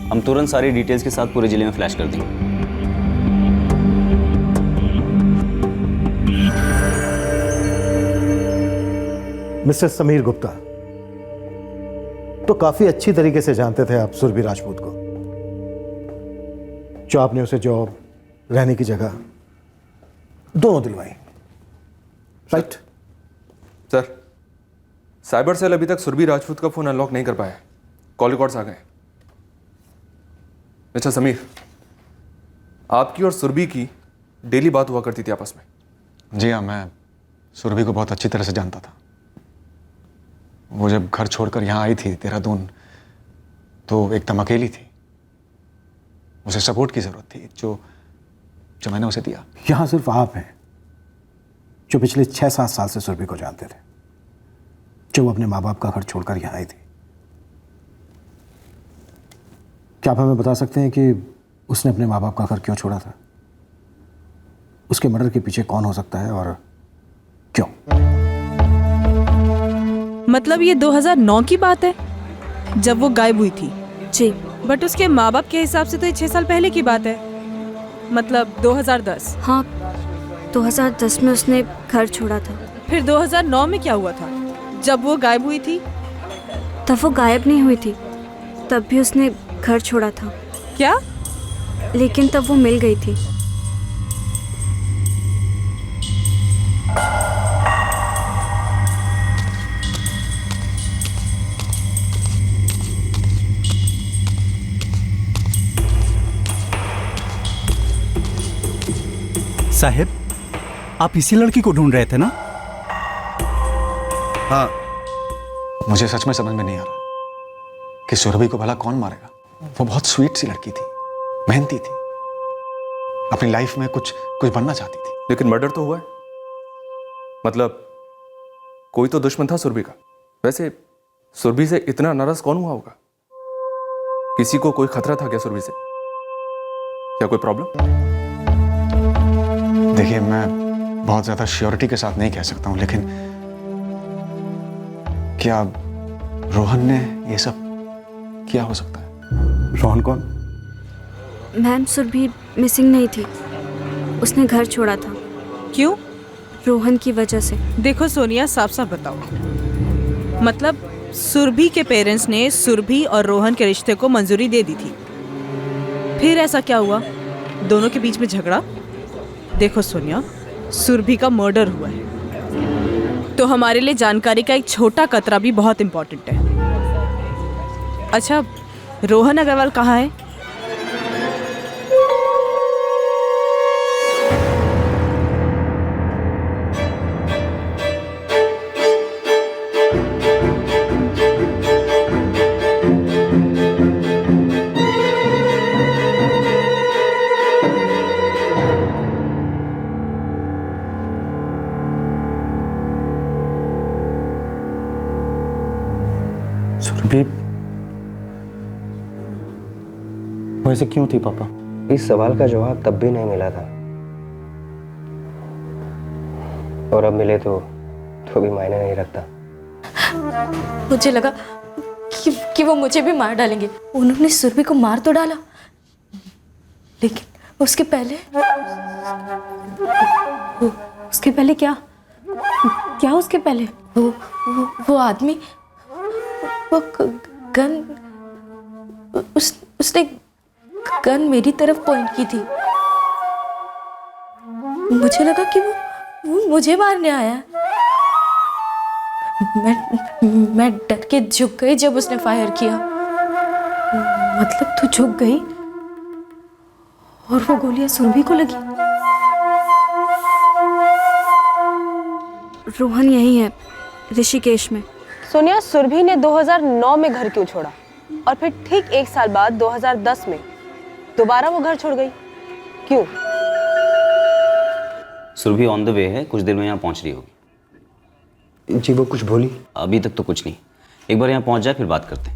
हम तुरंत सारी डिटेल्स के साथ पूरे जिले में फ्लैश कर देंगे। मिस्टर समीर गुप्ता, तो काफी अच्छी तरीके से जानते थे आप सुरभि राजपूत को, जो आपने उसे जॉब, रहने की जगह दोनों दिलवाई, राइट? सर, साइबर सेल अभी तक सुरभि राजपूत का फोन अनलॉक नहीं कर पाया। कॉल रिकॉर्ड्स आ गए। अच्छा समीर, आपकी और सुरभि की डेली बात हुआ करती थी आपस में? जी हाँ, मैं सुरभि को बहुत अच्छी तरह से जानता था। वो जब घर छोड़कर यहाँ आई थी देहरादून, तो एकदम अकेली थी। उसे सपोर्ट की ज़रूरत थी, जो मैंने उसे दिया। यहां सिर्फ आप हैं जो पिछले 6-7 साल से सुरभि को जानते थे, जो वो अपने माँ बाप का घर छोड़कर यहाँ आई थी। क्या आप हमें बता सकते हैं कि उसने अपने माँ बाप का घर क्यों छोड़ा था? उसके मर्डर के पीछे कौन हो सकता है और क्यों? मतलब ये 2009 की बात है जब वो गायब हुई थी? जी। बट उसके माँ बाप के हिसाब से तो ये 6 साल पहले की बात है, मतलब 2010। हाँ, 2010 में उसने घर छोड़ा था। फिर 2009 में क्या हुआ था जब वो गायब हुई थी? तब वो गायब नहीं हुई थी, तब भी उसने घर छोड़ा था। क्या? लेकिन तब वो मिल गई थी। साहब, आप इसी लड़की को ढूंढ रहे थे ना? हाँ, मुझे सच में समझ में नहीं आ रहा कि सुरभि को भला कौन मारेगा। वो बहुत स्वीट सी लड़की थी, मेहनती थी, अपनी लाइफ में कुछ बनना चाहती थी। लेकिन मर्डर तो हुआ है, मतलब कोई तो दुश्मन था सुरभि का। वैसे सुरभि से इतना नाराज कौन हुआ होगा? किसी को कोई खतरा था क्या सुरभि से, या कोई प्रॉब्लम? देखिए, मैं बहुत ज्यादा श्योरिटी के साथ नहीं कह सकता हूं, लेकिन क्या रोहन ने ये सब किया हो सकता है? रोहन कौन? मैम, सुरभि मिसिंग नहीं थी, उसने घर छोड़ा था। क्यों? रोहन की वजह से। देखो सोनिया, साफ साफ बताओ, मतलब सुरभि के पेरेंट्स ने सुरभि और रोहन के रिश्ते को मंजूरी दे दी थी, फिर ऐसा क्या हुआ? दोनों के बीच में झगड़ा? देखो सोनिया, सुरभि का मर्डर हुआ है, तो हमारे लिए जानकारी का एक छोटा कतरा भी बहुत इंपॉर्टेंट है। अच्छा, रोहन अग्रवाल कहाँ है? सुरभि वैसे क्यों थी पापा? इस सवाल का जवाब तब भी नहीं मिला था, और अब मिले तो भी मायने नहीं रखता। मुझे लगा कि वो मुझे भी मार डालेंगे। उन्होंने सुरभि को मार तो डाला, लेकिन उसके पहले क्या उसके पहले वो आदमी, वो गन, उसने गन मेरी तरफ पॉइंट की थी। मुझे लगा कि वो मुझे मारने आया, मैं डर के झुक गई जब उसने फायर किया। मतलब तू झुक गई और वो गोलियां सुरभि को लगी? रोहन यही है, ऋषिकेश में। सोनिया, सुरभि ने 2009 में घर क्यों छोड़ा और फिर ठीक 1 साल बाद 2010 में दोबारा वो घर छोड़ गई, क्यों? सुरभि ऑन द वे है, कुछ देर में यहाँ पहुँच रही होगी। जी वो कुछ बोली? अभी तक तो कुछ नहीं, एक बार यहाँ पहुँच जाए फिर बात करते हैं।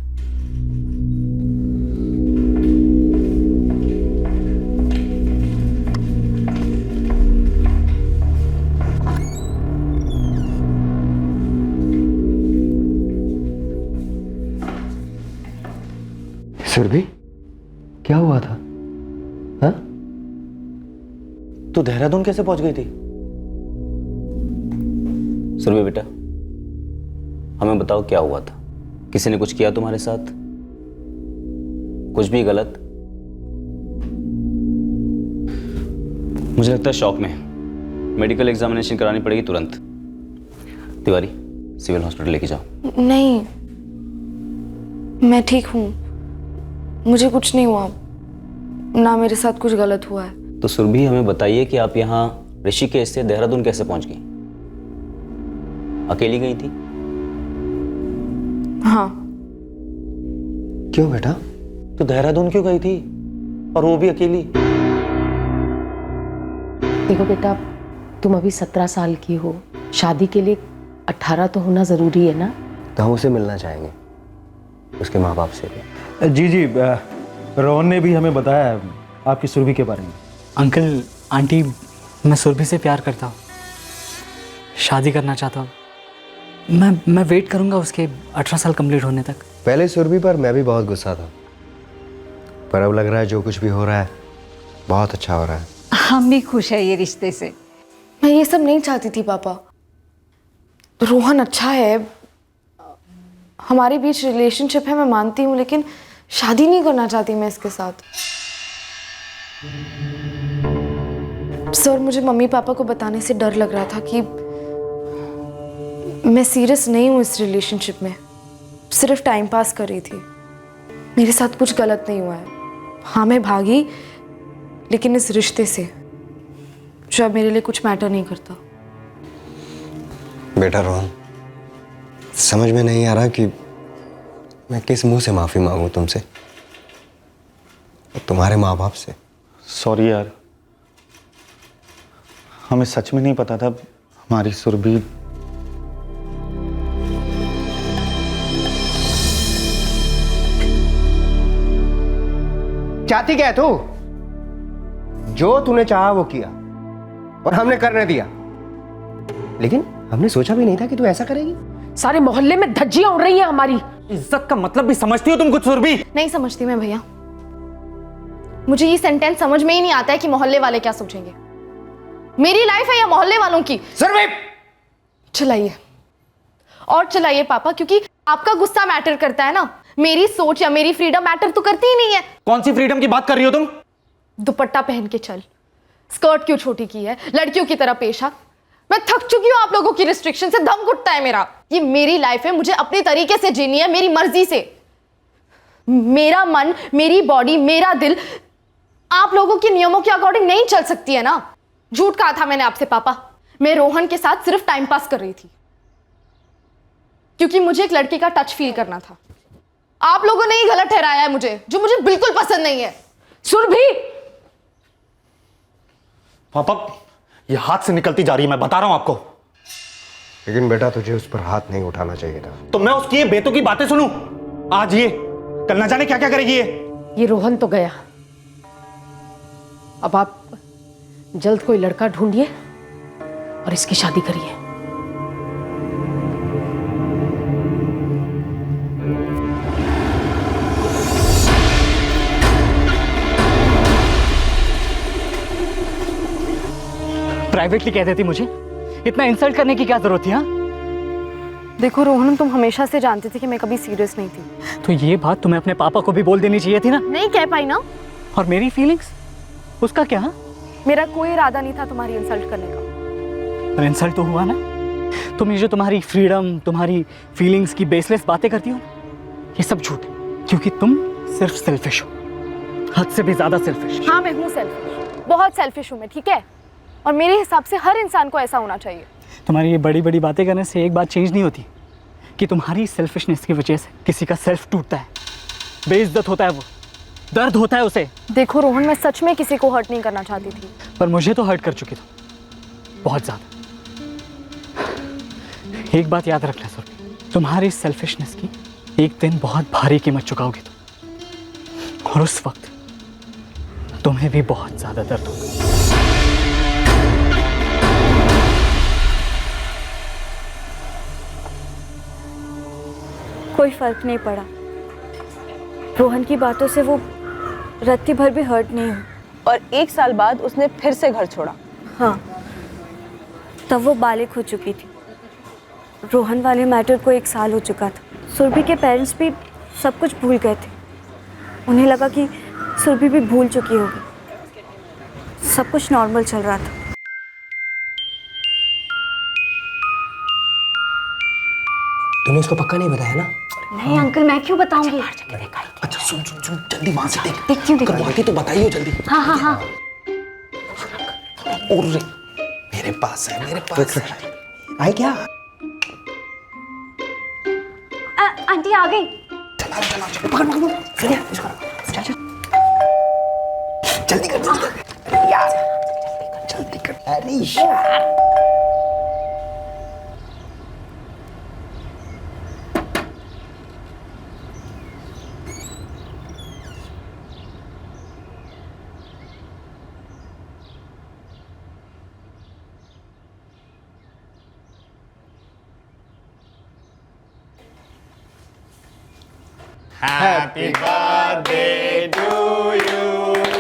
सुरभि, क्या हुआ था? हाँ? तू देहरादून कैसे पहुंच गई थी? सुरभि बेटा, हमें बताओ क्या हुआ था? किसी ने कुछ किया तुम्हारे साथ? कुछ भी गलत? मुझे लगता है शॉक में, मेडिकल एग्जामिनेशन करानी पड़ेगी तुरंत। तिवारी, सिविल हॉस्पिटल लेके जाओ। नहीं, मैं ठीक हूँ, मुझे कुछ नहीं हुआ, ना मेरे साथ कुछ गलत हुआ है। तो सुरभि, हमें बताइए कि आप यहाँ ऋषिकेश से देहरादून कैसे पहुंच गई? अकेली गई थी? हाँ। क्यों बेटा? तू देहरादून क्यों गई थी और वो भी अकेली? देखो बेटा, तुम अभी 17 साल की हो, शादी के लिए 18 तो होना जरूरी है ना? तो हम उसे मिलना चाहेंगे, उसके माँ बाप से भी। जी जी, रोहन ने भी हमें बताया आपकी सुरभि के बारे में। अंकल आंटी, मैं सुरभि से प्यार करता हूँ, शादी करना चाहता हूँ। मैं वेट करूँगा उसके 18 साल कंप्लीट होने तक। पहले सुरभि पर मैं भी बहुत गुस्सा था, पर अब लग रहा है जो कुछ भी हो रहा है बहुत अच्छा हो रहा है। हम भी खुश है ये रिश्ते से। मैं ये सब नहीं चाहती थी पापा। रोहन अच्छा है, हमारे बीच रिलेशनशिप है, मैं मानती हूँ, लेकिन शादी नहीं करना चाहती मैं इसके साथ। सर, मुझे मम्मी पापा को बताने से डर लग रहा था कि मैं सीरियस नहीं हूँ इस रिलेशनशिप में, सिर्फ टाइम पास कर रही थी। मेरे साथ कुछ गलत नहीं हुआ है। हाँ, मैं भागी, लेकिन इस रिश्ते से जो अब मेरे लिए कुछ मैटर नहीं करता। बेटा रोहन, समझ में नहीं आ रहा कि मैं किस मुंह से माफी मांगू तुमसे और तुम्हारे माँ बाप से। सॉरी यार, हमें सच में नहीं पता था हमारी सुरभि। चाहती क्या है तू? जो तूने चाहा वो किया और हमने करने दिया, लेकिन हमने सोचा भी नहीं था कि तू ऐसा करेगी। सारे मोहल्ले में धज्जियां उड़ रही हैं हमारी। इज्जत का मतलब भी समझती हो तुम कुछ सुरभि? नहीं समझती मैं भैया, मुझे ये सेंटेंस समझ में ही नहीं आता है कि मोहल्ले वाले क्या सोचेंगे। मेरी लाइफ है या मोहल्ले वालों की? सुरभि, चलाइए और चलाइए पापा, क्योंकि आपका गुस्सा मैटर करता है ना। मेरी सोच या मेरी फ्रीडम मैटर तो करती ही नहीं है। कौन सी फ्रीडम की बात कर रही हो तुम? दुपट्टा पहन के चल, स्कर्ट क्यों छोटी की है, लड़कियों की तरह पेश आ। मैं थक चुकी हूँ आप लोगों की रिस्ट्रिक्शन से, दम घुटता है मेरा। ये मेरी लाइफ है, मुझे अपने तरीके से जीनी है, मेरी मर्जी से। मेरा मन, मेरी बॉडी, मेरा दिल आप लोगों के नियमों के अकॉर्डिंग नहीं चल सकती है ना। झूठ कहा था मैंने आपसे पापा, मैं रोहन के साथ सिर्फ टाइम पास कर रही थी, क्योंकि मुझे एक लड़के का टच फील करना था। आप लोगों ने ही गलत ठहराया है मुझे, जो मुझे बिल्कुल पसंद नहीं है। सुरभि, पापा ये हाथ से निकलती जा रही है, मैं बता रहा हूं आपको। लेकिन बेटा तुझे उस पर हाथ नहीं उठाना चाहिए था। तो मैं उसकी ये बेतुकी की बातें सुनूं? आज ये, कल ना जाने क्या क्या करेगी ये रोहन तो गया, अब आप जल्द कोई लड़का ढूंढिए और इसकी शादी करिए। प्राइवेटली कह देती मुझे, इतना इंसल्ट करने की क्या जरूरत थी? हाँ, देखो रोहन, तुम हमेशा से जानते थे कि मैं कभी सीरियस नहीं थी। तो ये बात तुम्हें अपने पापा को भी बोल देनी चाहिए थी ना। नहीं कह पाई ना। और मेरी फीलिंग्स, उसका क्या? मेरा कोई इरादा नहीं था तुम्हारी इंसल्ट करने का। पर इंसल्ट तो हुआ ना। तुम ये जो तुम्हारी फ्रीडम, तुम्हारी फीलिंग्स की बेसलेस बातें करती हो, ये सब झूठ है, क्योंकि तुम सिर्फ सेल्फिश हो, हद से भी ज्यादा सेल्फिश। हाँ मैं हूँ सेल्फिश, बहुत सेल्फिश हूँ मैं, ठीक है। और मेरे हिसाब से हर इंसान को ऐसा होना चाहिए। तुम्हारी ये बड़ी बड़ी बातें करने से एक बात चेंज नहीं होती कि तुम्हारी सेल्फिशनेस की वजह से किसी का सेल्फ टूटता है, बेइज्जत होता है, वो दर्द होता है उसे। देखो रोहन, मैं सच में किसी को हर्ट नहीं करना चाहती थी, पर मुझे तो हर्ट कर चुकी थी, बहुत ज्यादा। एक बात याद रखना सुरभि, तुम्हारी सेल्फिशनेस की एक दिन बहुत भारी कीमत चुकाओगी तुम, और उस वक्त तुम्हें भी बहुत ज्यादा दर्द होगा। कोई फर्क नहीं पड़ा। रोहन की बातों से वो रत्ती भर भी हर्ट नहीं हुई। और 1 साल बाद उसने फिर से घर छोड़ा। हाँ, तब वो बालिग हो चुकी थी। रोहन वाले मैटर को 1 साल हो चुका था। सुरभि के पेरेंट्स भी सब कुछ भूल गए थे। उन्हें लगा कि सुरभि भी भूल चुकी होगी। सब कुछ नॉर्मल चल रहा था। तूने उसको पक्का नहीं बताया ना? नहीं अंकल, मैं क्यों बताऊंगी? अच्छा सुन सुन सुन, जल्दी वहां से देख। देखती हूँ। करवाती तो बताइए जल्दी। हाँ हाँ हाँ। और मेरे पास है, मेरे पास है। आई क्या? आंटी आ गई। चला चला चला, पकड़ पकड़ पकड़। जल्दी कर जल्दी कर। अरे यार जल्दी कर। अरे यार Happy birthday to you.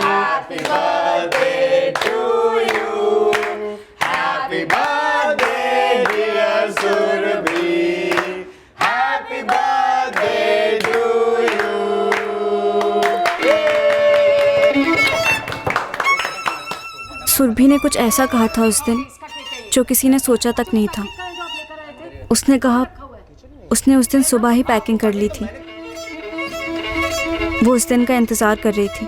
Happy birthday to you. Happy birthday dear Surabhi. Happy birthday to you. Surabhi ने कुछ ऐसा कहा था उस दिन जो किसी ने सोचा तक नहीं था। उसने कहा उसने उस दिन सुबह ही पैकिंग कर ली थी। वो उस दिन का इंतज़ार कर रही थी।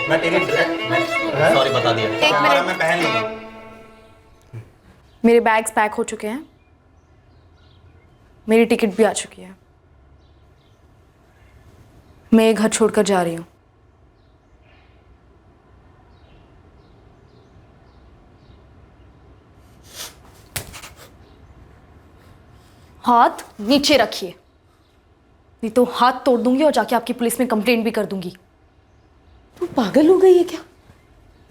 मैं तेरी सॉरी बता दिया। एक मिनट, मैं पहन लूंगा। मेरे बैग्स पैक हो चुके हैं, मेरी टिकट भी आ चुकी है। मैं ये घर छोड़कर जा रही हूँ। हाथ नीचे रखिए, नहीं तो हाथ तोड़ दूंगी और जाके आपकी पुलिस में कंप्लेंट भी कर दूंगी। तू पागल हो गई है क्या?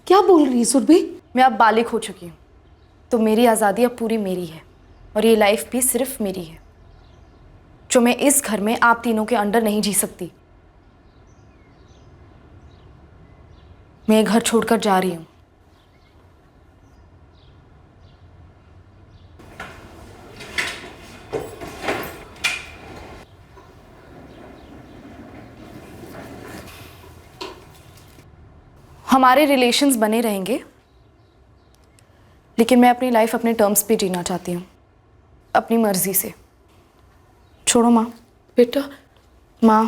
क्या बोल रही है सुरभि? मैं अब बालिग हो चुकी हूँ, तो मेरी आज़ादी अब पूरी मेरी है, और ये लाइफ भी सिर्फ मेरी है, जो मैं इस घर में आप तीनों के अंडर नहीं जी सकती। मैं ये घर छोड़कर जा रही हूँ। हमारे रिलेशंस बने रहेंगे, लेकिन मैं अपनी लाइफ अपने टर्म्स पे जीना चाहती हूँ, अपनी मर्जी से। छोड़ो माँ। बेटा। माँ।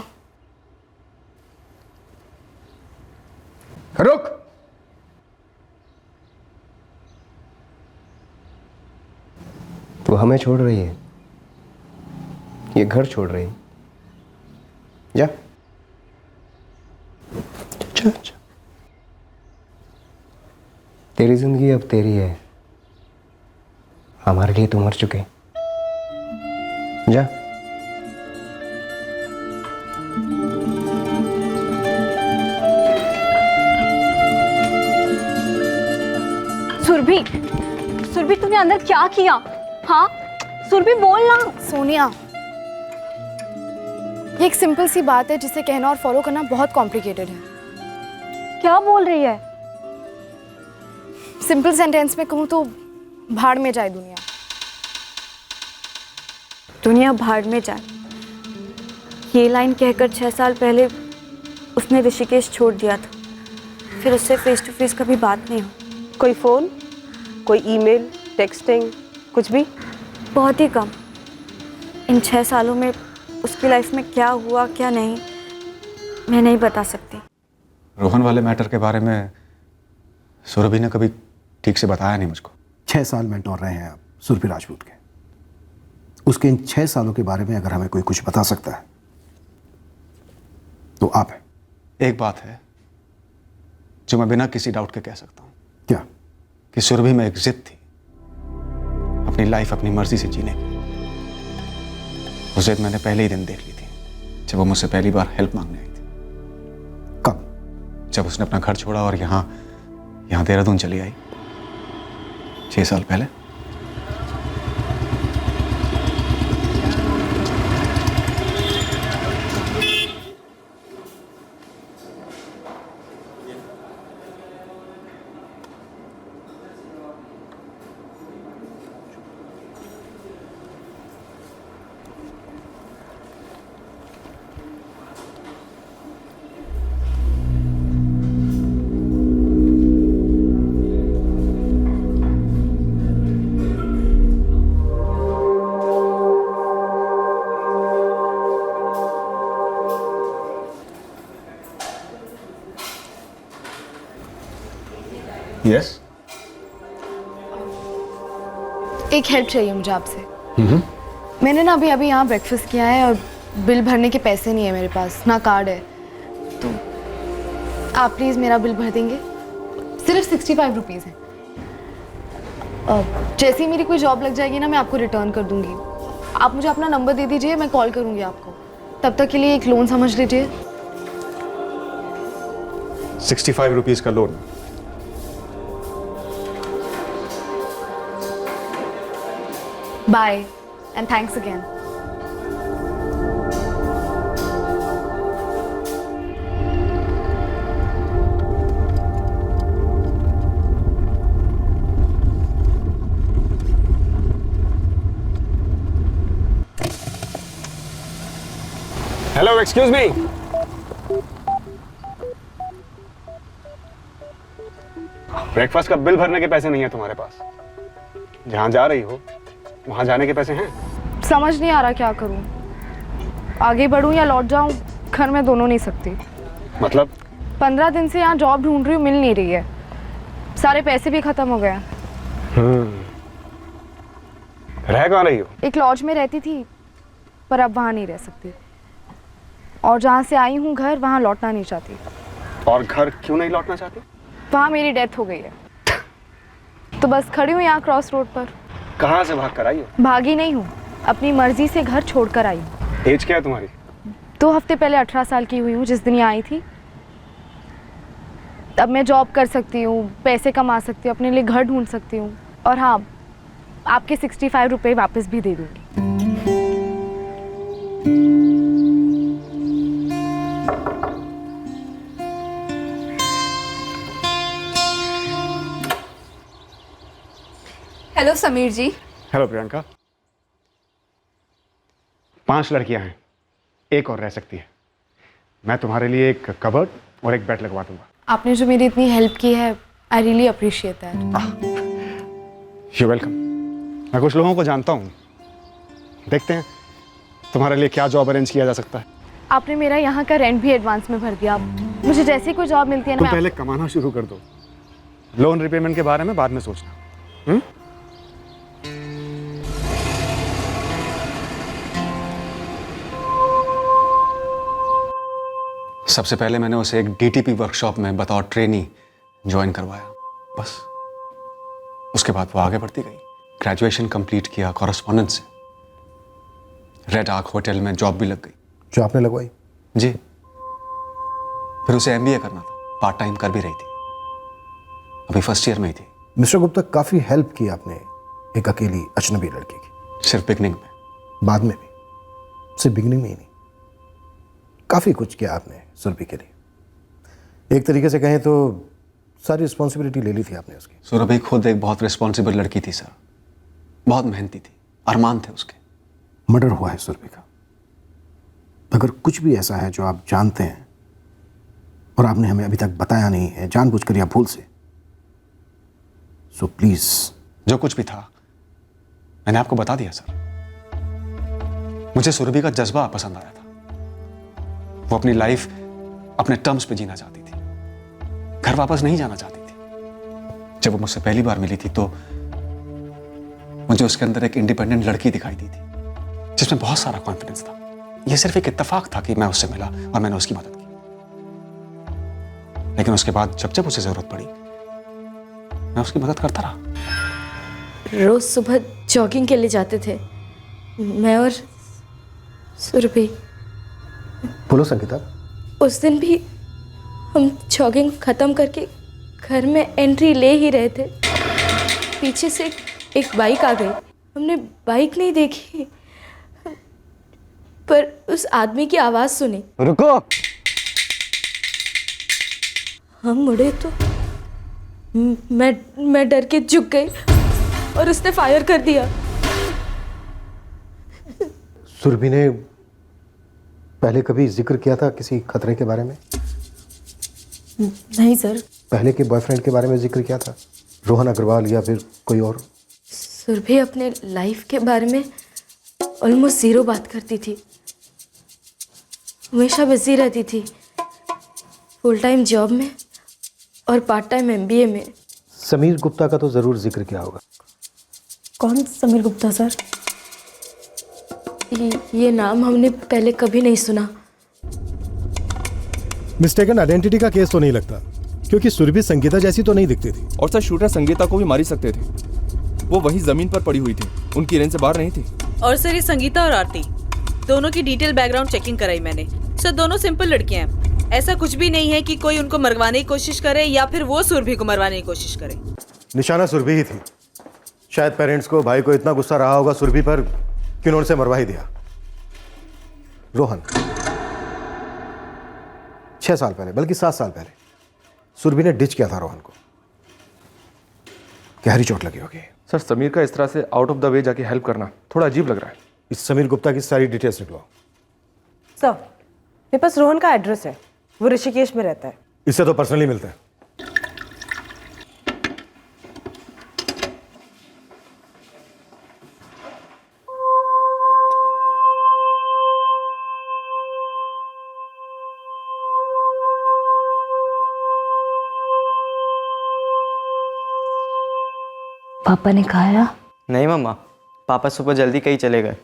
रुक। तो हमें छोड़ रही है, ये घर छोड़ रही है। जा अच्छा अच्छा, तेरी जिंदगी अब तेरी है, हमारे लिए तो मर चुके। जा। सुरभि, सुरभि तूने अंदर क्या किया? हाँ सुरभि बोल ना। सोनिया, ये एक सिंपल सी बात है जिसे कहना और फॉलो करना बहुत कॉम्प्लिकेटेड है। क्या बोल रही है? सिंपल सेंटेंस में कहूँ तो भाड़ में जाए दुनिया। दुनिया भाड़ में जाए, ये लाइन कहकर 6 साल पहले उसने ऋषिकेश छोड़ दिया था। फिर उससे फेस टू फेस कभी बात नहीं हुई। कोई फ़ोन, कोई ईमेल, टेक्सटिंग, कुछ भी? बहुत ही कम। इन 6 सालों में उसकी लाइफ में क्या हुआ क्या नहीं मैं नहीं बता सकती। रोहन वाले मैटर के बारे में सुरभि ने कभी ठीक से बताया नहीं मुझको। 6 साल मेंटोर रहे हैं आप सुरभि राजपूत के। उसके इन 6 सालों के बारे में अगर हमें कोई कुछ बता सकता है तो आप हैं। एक बात है जो मैं बिना किसी डाउट के कह सकता हूं। क्या? कि सुरभि में एक जिद थी अपनी लाइफ अपनी मर्जी से जीने की। वो जिद मैंने पहले ही दिन देख ली थी जब वो मुझसे पहली बार हेल्प मांगने आई थी। कब? जब उसने अपना घर छोड़ा और यहाँ देहरादून चली आई 6 साल पहले। यस। एक हेल्प चाहिए मुझे आपसे। मैंने ना अभी यहाँ ब्रेकफास्ट किया है और बिल भरने के पैसे नहीं है मेरे पास, ना कार्ड है। तो आप प्लीज़ मेरा बिल भर देंगे? सिर्फ 65 रुपीज़ है। जैसे ही मेरी कोई जॉब लग जाएगी ना मैं आपको रिटर्न कर दूंगी। आप मुझे अपना नंबर दे दीजिए, मैं कॉल करूंगी आपको। तब तक के लिए एक लोन समझ लीजिए। 65 रुपीज का loan. Bye and thanks again. Hello, excuse me. Breakfast का बिल भरने के पैसे नहीं है तुम्हारे पास। जहां जा रही हो वहां जाने के पैसे हैं? समझ नहीं आ रहा क्या करूं, आगे बढ़ूं या लौट जाऊं। घर में दोनों नहीं सकती। मतलब? 15 दिन से यहाँ जॉब ढूंढ रही हूँ, मिल नहीं रही है। सारे पैसे भी खत्म हो गए। रह कहाँ रही हो? एक लॉज में रहती थी पर अब वहाँ नहीं रह सकती, और जहाँ से आई हूँ घर वहाँ लौटना नहीं चाहती। और घर क्यों नहीं लौटना चाहती? वहाँ मेरी डेथ हो गई है, तो बस खड़ी हूँ यहाँ क्रॉस रोड पर। कहाँ से भाग कर आई हो? भागी नहीं हूँ, अपनी मर्जी से घर छोड़कर आई हूँ। एज क्या है तुम्हारी? 2 हफ्ते पहले 18 साल की हुई हूँ जिस दिन यहाँ आई थी। अब मैं जॉब कर सकती हूँ, पैसे कमा सकती हूँ, अपने लिए घर ढूंढ सकती हूँ, और हाँ, आपके 65 रुपये वापस भी दे दूँगी। हेलो समीर जी। हेलो प्रियंका। 5 लड़कियां हैं, एक और रह सकती है। मैं तुम्हारे लिए एक कबर्ड और एक बेड लगवा दूंगा। आपने जो मेरी इतनी हेल्प की है, I really appreciate that. You welcome. मैं कुछ लोगों को जानता हूँ, देखते हैं तुम्हारे लिए क्या जॉब अरेंज किया जा सकता है। आपने मेरा यहाँ का रेंट भी एडवांस में भर दिया। मुझे जैसे ही कोई जॉब मिलती है ना, तुम पहले कमाना शुरू कर दो। लोन रिपेमेंट के बारे में बाद में सोचना। सबसे पहले मैंने उसे एक डीटीपी वर्कशॉप में बतौर ट्रेनी ज्वाइन करवाया, बस। उसके बाद वो आगे बढ़ती गई, ग्रेजुएशन कंप्लीट किया कॉरेस्पॉन्डेंस से। रेड आर्क होटल में जॉब भी लग गई। जो आपने लगवाई? जी। फिर उसे एमबीए करना था, पार्ट टाइम कर भी रही थी, अभी फर्स्ट ईयर में ही थी। मिस्टर गुप्ता, काफी हेल्प की आपने एक अकेली अजनबी लड़की की। सिर्फ बिगनिंग में? बाद में भी? सिर्फ बिगनिंग में ही नहीं, काफी कुछ किया आपने सुरभि के लिए। एक तरीके से कहें तो सारी रिस्पॉन्सिबिलिटी ले ली थी आपने उसकी। सुरभि खुद एक बहुत रिस्पॉन्सिबल लड़की थी सर, बहुत मेहनती थी, अरमान थे उसके। मर्डर हुआ है सुरभि का, अगर कुछ भी ऐसा है जो आप जानते हैं और आपने हमें अभी तक बताया नहीं है, जानबूझकर या भूल से, सो प्लीज। जो कुछ भी था मैंने आपको बता दिया सर। मुझे सुरभि का जज्बा पसंद आया था। वो अपनी लाइफ अपने टर्म्स पे जीना चाहती थी, घर वापस नहीं जाना चाहती थी। जब वो मुझसे पहली बार मिली थी तो मुझे उसके अंदर एक इंडिपेंडेंट लड़की दिखाई दी थी जिसमें बहुत सारा कॉन्फिडेंस था। यह सिर्फ एक इत्तेफाक था कि मैं उससे मिला और मैंने उसकी मदद की। लेकिन उसके बाद जब जब उसे जरूरत पड़ी मैं उसकी मदद करता रहा। रोज सुबह जॉगिंग के लिए जाते थे, मैं और सुरभि। बोलो संगीता। उस दिन भी हम जॉगिंग खत्म करके घर में एंट्री ले ही रहे थे, पीछे से एक बाइक आ गई। हमने बाइक नहीं देखी पर उस आदमी की आवाज सुनी। रुको। हम मुड़े तो मैं डर के झुक गई और उसने फायर कर दिया। सुरभि ने पहले कभी जिक्र किया था किसी खतरे के बारे में? नहीं सर। पहले के बॉयफ्रेंड के बारे में जिक्र किया था, रोहन अग्रवाल या फिर कोई और? सुरभि अपने लाइफ के बारे में ऑलमोस्ट जीरो बात करती थी, हमेशा बिजी रहती थी, फुल टाइम जॉब में और पार्ट टाइम MBA में। समीर गुप्ता का तो जरूर जिक्र किया होगा। कौन समीर गुप्ता सर? ये नाम हमने पहले कभी नहीं सुना। मिस्टेकन आइडेंटिटी का केस तो नहीं लगता, क्योंकि सुरभि संगीता जैसी तो नहीं दिखती थी। और सर शूटर संगीता को भी मार ही सकते थे, वो वहीं जमीन पर पड़ी हुई थी, उनकी रेंज से बाहर नहीं थी। और सर ये संगीता और आरती दोनों की डिटेल बैकग्राउंड चेकिंग कराई मैंने। सर दोनों सिंपल लड़कियां हैं, ऐसा कुछ भी नहीं है कि कोई उनको मरवाने की कोशिश करे या फिर वो सुरभि को मरवाने की कोशिश करे। निशाना सुरभि ही थी। शायद पेरेंट्स को, भाई को इतना गुस्सा रहा होगा सुरभि पर कि उन्होंने उसे मरवा ही दिया। रोहन 6 साल पहले, बल्कि 7 साल पहले सुरभि ने डिच किया था रोहन को। गहरी चोट लगी होगी। सर समीर का इस तरह से आउट ऑफ द वे जाके हेल्प करना थोड़ा अजीब लग रहा है। इस समीर गुप्ता की सारी डिटेल्स निकलो। सर मेरे पास रोहन का एड्रेस है, वो ऋषिकेश में रहता है। इससे तो पर्सनली मिलते हैं। पापा ने खाया? नहीं मम्मा, पापा सुबह जल्दी कहीं चले गए।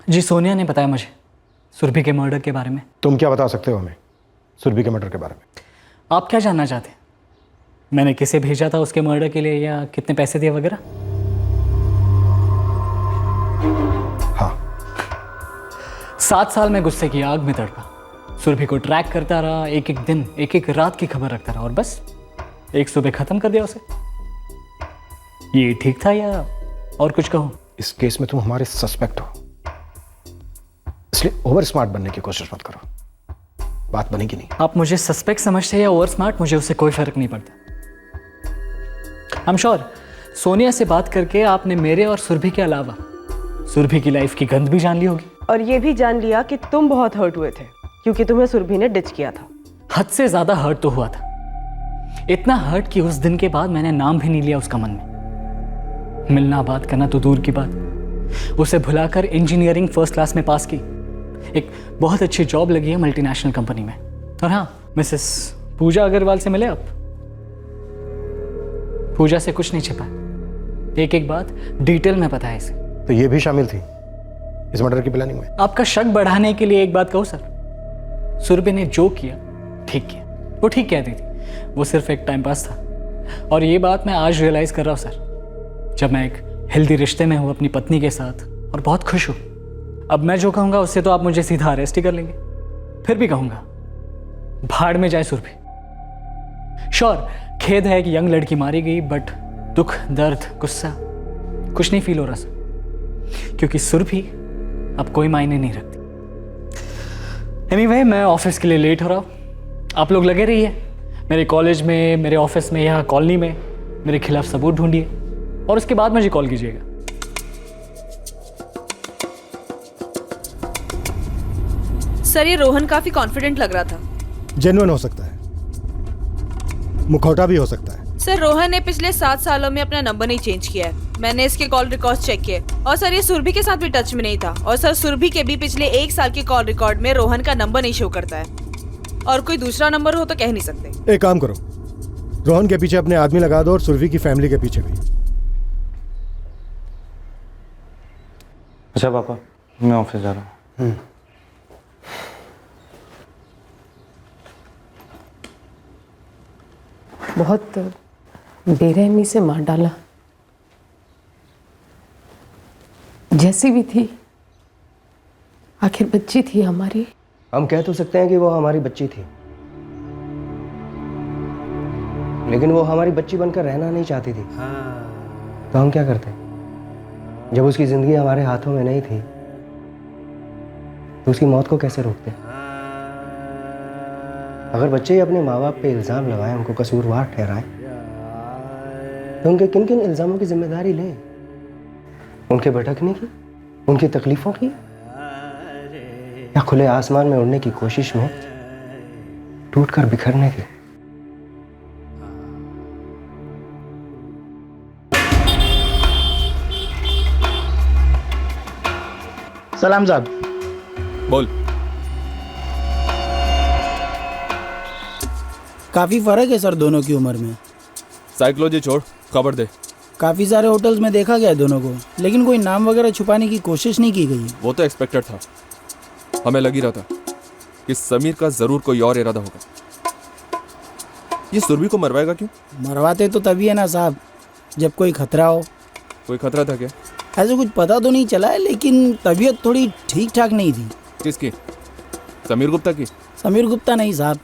जी सोनिया ने बताया मुझे सुरभि के मर्डर के बारे में। तुम क्या बता सकते हो हमें सुरभि के मर्डर के बारे में? आप क्या जानना चाहते हैं? मैंने किसे भेजा था उसके मर्डर के लिए या कितने पैसे दिए वगैरह? हाँ। 7 साल में गुस्से की आग में तड़पा, सुरभि को ट्रैक करता रहा, एक एक दिन एक एक रात की खबर रखता रहा और बस एक सुबह खत्म कर दिया उसे। ये ठीक था या और कुछ कहूं? इस केस में तुम हमारे सस्पेक्ट हो, इसलिए ओवर स्मार्ट बनने की कोशिश मत करो, बात बनेगी नहीं। आप मुझे सस्पेक्ट समझते हैं या ओवर स्मार्ट, मुझे उससे कोई फर्क नहीं पड़ता। आई एम श्योर सोनिया से बात करके आपने मेरे और सुरभि के अलावा सुरभि की लाइफ की गंध भी जान ली होगी। और ये भी जान लिया कि तुम बहुत हर्ट हुए थे क्योंकि तुम्हें सुरभि ने डिच किया था। हद से ज्यादा हर्ट तो हुआ था। इतना हर्ट कि उस दिन के बाद मैंने नाम भी नहीं लिया उसका मन में। मिलना बात करना तो दूर की बात, उसे भुलाकर इंजीनियरिंग फर्स्ट क्लास में पास की, एक बहुत अच्छी जॉब लगी है मल्टीनेशनल कंपनी में। और हाँ, मिसेस पूजा अग्रवाल से मिले आप? पूजा से कुछ नहीं छिपा, एक एक बात डिटेल में पता है इसे। तो ये भी शामिल थी इस मर्डर की प्लानिंग में? आपका शक बढ़ाने के लिए एक बात कहूँ सर, सुरभि ने जो किया ठीक किया, वो ठीक कहती थी, वो सिर्फ एक टाइम पास था। और ये बात मैं आज रियलाइज कर रहा हूँ सर, जब मैं एक हेल्दी रिश्ते में हूँ अपनी पत्नी के साथ और बहुत खुश हूँ। अब मैं जो कहूँगा उससे तो आप मुझे सीधा अरेस्ट ही कर लेंगे। फिर भी कहूँगा, भाड़ में जाए सुरभि। श्योर, खेद है कि यंग लड़की मारी गई, बट दुख, दर्द, गुस्सा कुछ नहीं फील हो रहा सर, क्योंकि सुरभि अब कोई मायने नहीं रखती। एनीवे, मैं ऑफिस के लिए लेट हो रहा हूँ, आप लोग लगे रहिए मेरे कॉलेज में, मेरे ऑफिस में, यहाँ कॉलोनी में मेरे खिलाफ सबूत ढूंढिए और उसके बाद मुझे कॉल कीजिएगा। सर, ये रोहन काफी कॉन्फिडेंट लग रहा था। जेन्युइन हो सकता है, मुखौटा भी हो सकता है। सर, रोहन ने पिछले 7 सालों में अपना नंबर नहीं चेंज किया है। मैंने इसके कॉल रिकॉर्ड चेक किए और सर ये सुरभि के साथ भी टच में नहीं था। और सर, सुरभि के भी पिछले 1 साल के कॉल रिकॉर्ड में रोहन का नंबर नहीं शो करता है। और कोई दूसरा नंबर हो तो कह नहीं सकते। एक काम करो, रोहन के पीछे अपने आदमी लगा दो और सुरभि की फैमिली के पीछे भी। अच्छा पापा, मैं ऑफिस जा रहा हूँ। बहुत बेरहमी से मार डाला, जैसी भी थी आखिर बच्ची थी हमारी। हम कह तो सकते हैं कि वो हमारी बच्ची थी, लेकिन वो हमारी बच्ची बनकर रहना नहीं चाहती थी। तो हम क्या करते? जब उसकी जिंदगी हमारे हाथों में नहीं थी तो उसकी मौत को कैसे रोकते? अगर बच्चे ही अपने माँ बाप पे इल्ज़ाम लगाएं, उनको कसूरवार ठहराएं, तो उनके किन किन इल्ज़ामों की जिम्मेदारी लें? उनके भटकने की, उनकी तकलीफ़ों की, या खुले आसमान में उड़ने की कोशिश में टूटकर बिखरने की? सलाम साहब। बोल। काफ़ी फ़र्क है सर दोनों की उम्र में। साइकोलॉजी छोड़, खबर दे। काफ़ी सारे होटल्स में देखा गया है दोनों को, लेकिन कोई नाम वगैरह छुपाने की कोशिश नहीं की गई। वो तो एक्सपेक्टेड था, हमें लग ही रहा था कि समीर का जरूर कोई और इरादा होगा। ये सुरभि को मरवाएगा क्यों? मरवाते तो तभी है ना साहब, जब कोई खतरा हो। कोई खतरा था क्या? ऐसे कुछ पता तो नहीं चला है, लेकिन तबीयत थोड़ी ठीक ठाक नहीं थी। किसकी? समीर गुप्ता की? समीर गुप्ता नहीं साहब,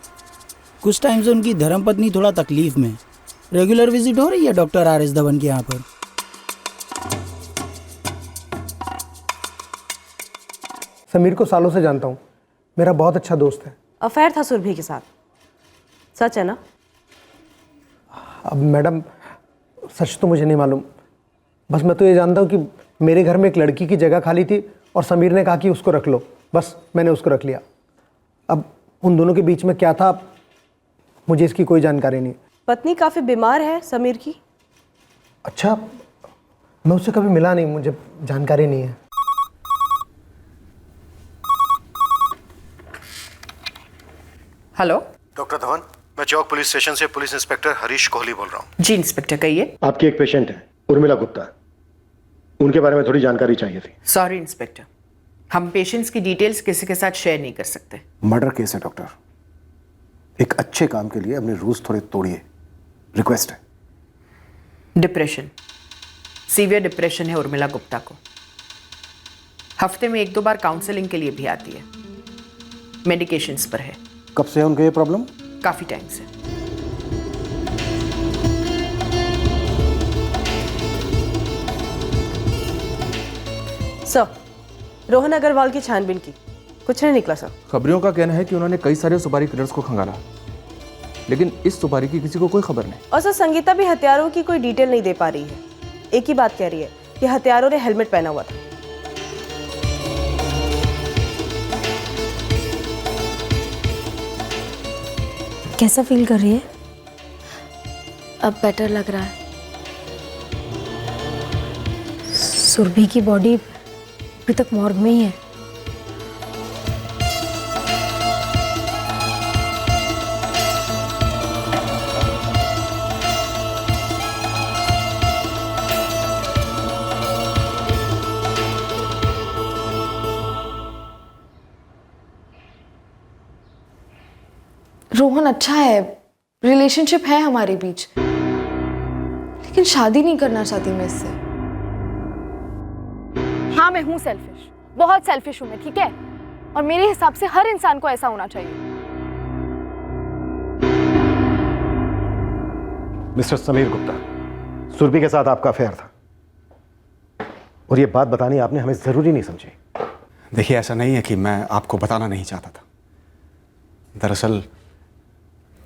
कुछ टाइम से उनकी धर्मपत्नी थोड़ा तकलीफ में। रेगुलर विजिट हो रही है डॉक्टर RS धवन के यहाँ पर। समीर को सालों से जानता हूँ, मेरा बहुत अच्छा दोस्त है। अफेयर था सुरभि के साथ, सच है ना? अब मैडम, सच तो मुझे नहीं मालूम, बस मैं तो ये जानता हूँ कि मेरे घर में एक लड़की की जगह खाली थी और समीर ने कहा कि उसको रख लो, बस मैंने उसको रख लिया। अब उन दोनों के बीच में क्या था, मुझे इसकी कोई जानकारी नहीं। पत्नी काफी बीमार है समीर की। अच्छा, मैं उससे कभी मिला नहीं, मुझे जानकारी नहीं है। हेलो डॉक्टर धवन, मैं चौक पुलिस स्टेशन से पुलिस इंस्पेक्टर हरीश कोहली बोल रहा हूँ। जी इंस्पेक्टर, कहिए। आपकी एक पेशेंट है उर्मिला गुप्ता, उनके बारे में थोड़ी जानकारी चाहिए थी। सॉरी इंस्पेक्टर, हम पेशेंट्स की डिटेल्स किसी के साथ शेयर नहीं कर सकते। मर्डर केस है डॉक्टर, एक अच्छे काम के लिए अपने रूल्स थोड़े तोड़िए, रिक्वेस्ट है। डिप्रेशन, सीवियर डिप्रेशन है उर्मिला गुप्ता को। हफ्ते में 1-2 बार काउंसलिंग के लिए भी आती है, मेडिकेशंस पर है। कब से है उनको ये प्रॉब्लम? काफी टाइम से। सर, रोहन अग्रवाल की छानबीन की, कुछ नहीं निकला सर। खबरियों का कहना है कि उन्होंने कई सारे सुपारी किलर्स को खंगाला, लेकिन इस सुपारी की किसी को कोई खबर नहीं। और सर, संगीता भी हथियारों की कोई डिटेल नहीं दे पा रही है। एक ही बात कह रही है कि हथियारों ने हेलमेट पहना हुआ था। कैसा फील कर रही है? अब बेटर लग रहा है। सुरभि की बॉडी अभी तक मॉर्ग में ही है। रोहन अच्छा है, रिलेशनशिप है हमारे बीच, लेकिन शादी नहीं करना चाहती मैं इससे। हाँ मैं हूँ सेल्फिश, बहुत सेल्फिश हूँ मैं, ठीक है? और मेरे हिसाब से हर इंसान को ऐसा होना चाहिए। मिस्टर समीर गुप्ता, सुरभि के साथ आपका अफेयर था और ये बात बतानी आपने हमें जरूरी नहीं समझी। देखिए, ऐसा नहीं है कि मैं आपको बताना नहीं चाहता था।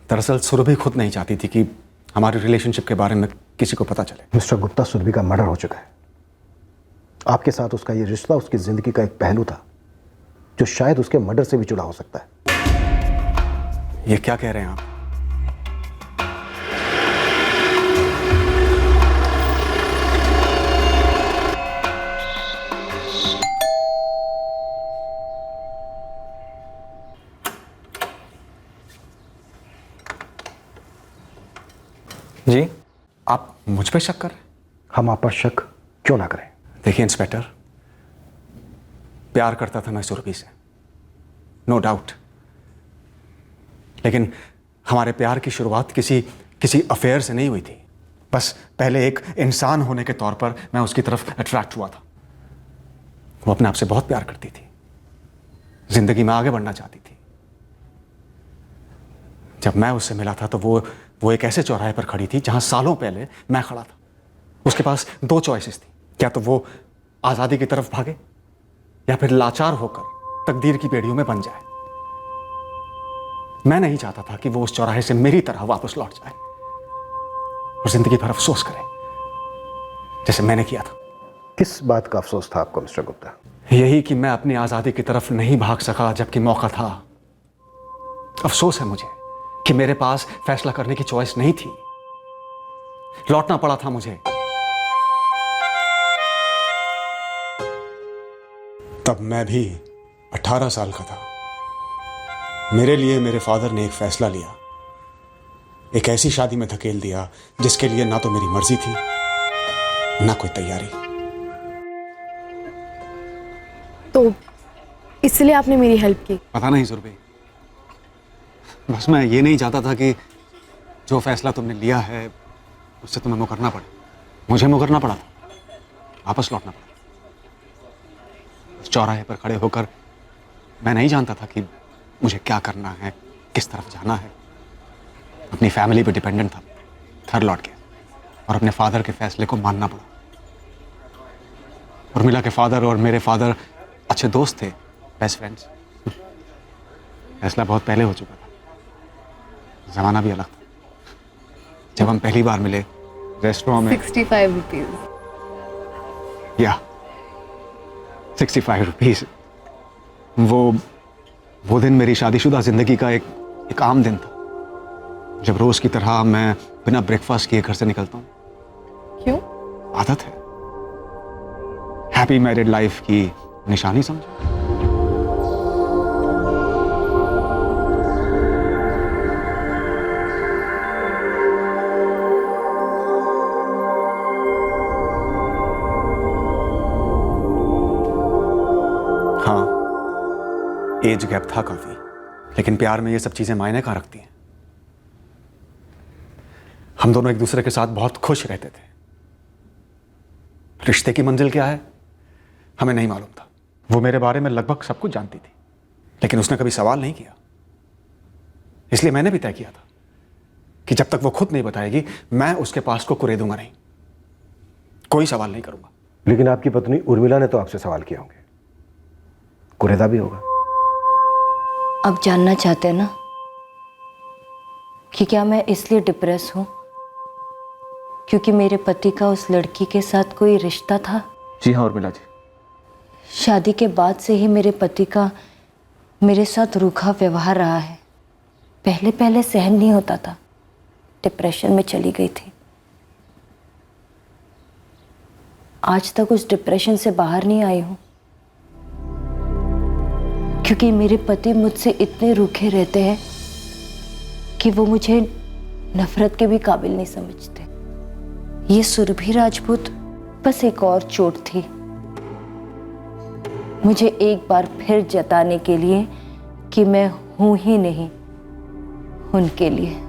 दरअसल सुरभि खुद नहीं चाहती थी कि हमारी रिलेशनशिप के बारे में किसी को पता चले। मिस्टर गुप्ता, सुरभि का मर्डर हो चुका है। आपके साथ उसका ये रिश्ता उसकी जिंदगी का एक पहलू था जो शायद उसके मर्डर से भी जुड़ा हो सकता है। ये क्या कह रहे हैं आप? जी, आप मुझ पे शक कर रहे हैं? हम आप पर शक क्यों ना करें? देखिए इंस्पेक्टर, प्यार करता था मैं सुरभि से, नो डाउट, लेकिन हमारे प्यार की शुरुआत किसी अफेयर से नहीं हुई थी। बस पहले एक इंसान होने के तौर पर मैं उसकी तरफ अट्रैक्ट हुआ था। वो अपने आप से बहुत प्यार करती थी, जिंदगी में आगे बढ़ना चाहती थी। जब मैं उससे मिला था तो वो एक ऐसे चौराहे पर खड़ी थी जहां सालों पहले मैं खड़ा था। उसके पास दो चॉइसेस थी, क्या तो वो आजादी की तरफ भागे या फिर लाचार होकर तकदीर की बेड़ियों में बन जाए। मैं नहीं चाहता था कि वो उस चौराहे से मेरी तरह वापस लौट जाए और जिंदगी भर अफसोस करे जैसे मैंने किया था। किस बात का अफसोस था आपको मिस्टर गुप्ता? यही कि मैं अपनी आजादी की तरफ नहीं भाग सका जबकि मौका था। अफसोस है मुझे कि मेरे पास फैसला करने की चॉइस नहीं थी, लौटना पड़ा था मुझे। तब मैं भी 18 साल का था। मेरे लिए मेरे फादर ने एक फैसला लिया, एक ऐसी शादी में धकेल दिया जिसके लिए ना तो मेरी मर्जी थी ना कोई तैयारी। तो इसलिए आपने मेरी हेल्प की? पता नहीं सुरभि, बस मैं ये नहीं चाहता था कि जो फैसला तुमने लिया है उससे तुम्हें मुकरना पड़े। मुझे मुकरना पड़ा था, वापस लौटना पड़ा। उस चौराहे पर खड़े होकर मैं नहीं जानता था कि मुझे क्या करना है, किस तरफ जाना है। अपनी फैमिली पे डिपेंडेंट था। घर लौट गया और अपने फादर के फैसले को मानना पड़ा। उर्मिला के फादर और मेरे फादर अच्छे दोस्त थे, बेस्ट फ्रेंड्स। फैसला बहुत पहले हो चुका था, जमाना भी अलग था। जब हम पहली बार मिले रेस्टोरेंट में 65 रुपीज। या 65 रुपीज। वो दिन मेरी शादीशुदा जिंदगी का एक आम दिन था, जब रोज की तरह मैं बिना ब्रेकफास्ट किए घर से निकलता हूँ। क्यों? आदत है, हैप्पी मैरिड लाइफ की निशानी समझो। हाँ, एज गैप था काफी, लेकिन प्यार में ये सब चीजें मायने कहाँ रखती हैं। हम दोनों एक दूसरे के साथ बहुत खुश रहते थे। रिश्ते की मंजिल क्या है हमें नहीं मालूम था। वो मेरे बारे में लगभग सब कुछ जानती थी, लेकिन उसने कभी सवाल नहीं किया। इसलिए मैंने भी तय किया था कि जब तक वो खुद नहीं बताएगी मैं उसके पास को कुरेदूंगा नहीं, कोई सवाल नहीं करूंगा। लेकिन आपकी पत्नी उर्मिला ने तो आपसे सवाल किए होंगे, कुरेदा भी होगा। अब जानना चाहते हैं ना कि क्या मैं इसलिए डिप्रेस हूं क्योंकि मेरे पति का उस लड़की के साथ कोई रिश्ता था? जी हाँ उर्मिला जी। शादी के बाद से ही मेरे पति का मेरे साथ रूखा व्यवहार रहा है। पहले पहले सहन नहीं होता था, डिप्रेशन में चली गई थी। आज तक उस डिप्रेशन से बाहर नहीं आई हूं, क्योंकि मेरे पति मुझसे इतने रूखे रहते हैं कि वो मुझे नफरत के भी काबिल नहीं समझते। ये सुरभि राजपूत बस एक और चोट थी, मुझे एक बार फिर जताने के लिए कि मैं हूं ही नहीं उनके लिए।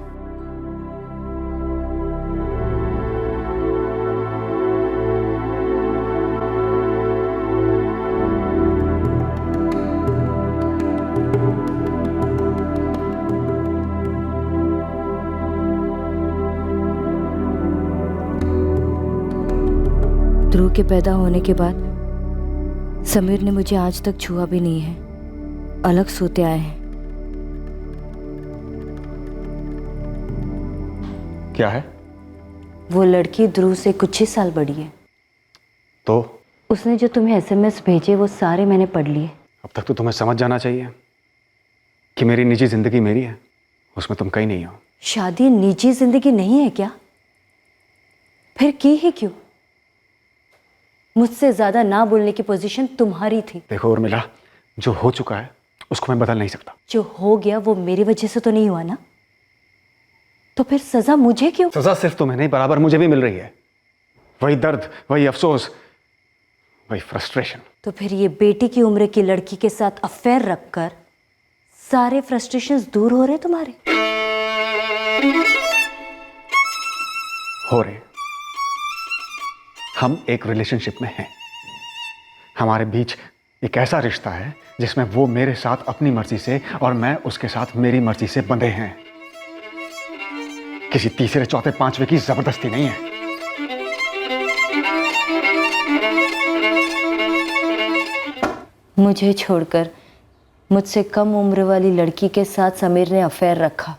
ध्रुव के पैदा होने के बाद समीर ने मुझे आज तक छुआ भी नहीं है, अलग सोते आए हैं। क्या है? वो लड़की ध्रुव से कुछ ही साल बड़ी है। तो उसने जो तुम्हें एसएमएस भेजे वो सारे मैंने पढ़ लिए। अब तक तो तुम्हें समझ जाना चाहिए कि मेरी निजी जिंदगी मेरी है, उसमें तुम कहीं नहीं हो। शादी निजी जिंदगी नहीं है क्या? फिर की ही क्यों? मुझसे ज्यादा ना बोलने की पोजीशन तुम्हारी थी। देखो उर्मिला, जो हो चुका है उसको मैं बदल नहीं सकता। जो हो गया वो मेरी वजह से तो नहीं हुआ ना, तो फिर सजा मुझे क्यों? सजा सिर्फ तुम्हें नहीं, बराबर मुझे भी मिल रही है। वही दर्द, वही अफसोस, वही फ्रस्ट्रेशन। तो फिर ये बेटी की उम्र की लड़की के साथ अफेयर रखकर सारे फ्रस्ट्रेशंस दूर हो रहे तुम्हारे? हो रहे। हम एक रिलेशनशिप में हैं, हमारे बीच एक ऐसा रिश्ता है जिसमें वो मेरे साथ अपनी मर्जी से और मैं उसके साथ मेरी मर्जी से बंधे हैं। किसी तीसरे चौथे पांचवे की जबरदस्ती नहीं है। मुझे छोड़कर मुझसे कम उम्र वाली लड़की के साथ समीर ने अफेयर रखा,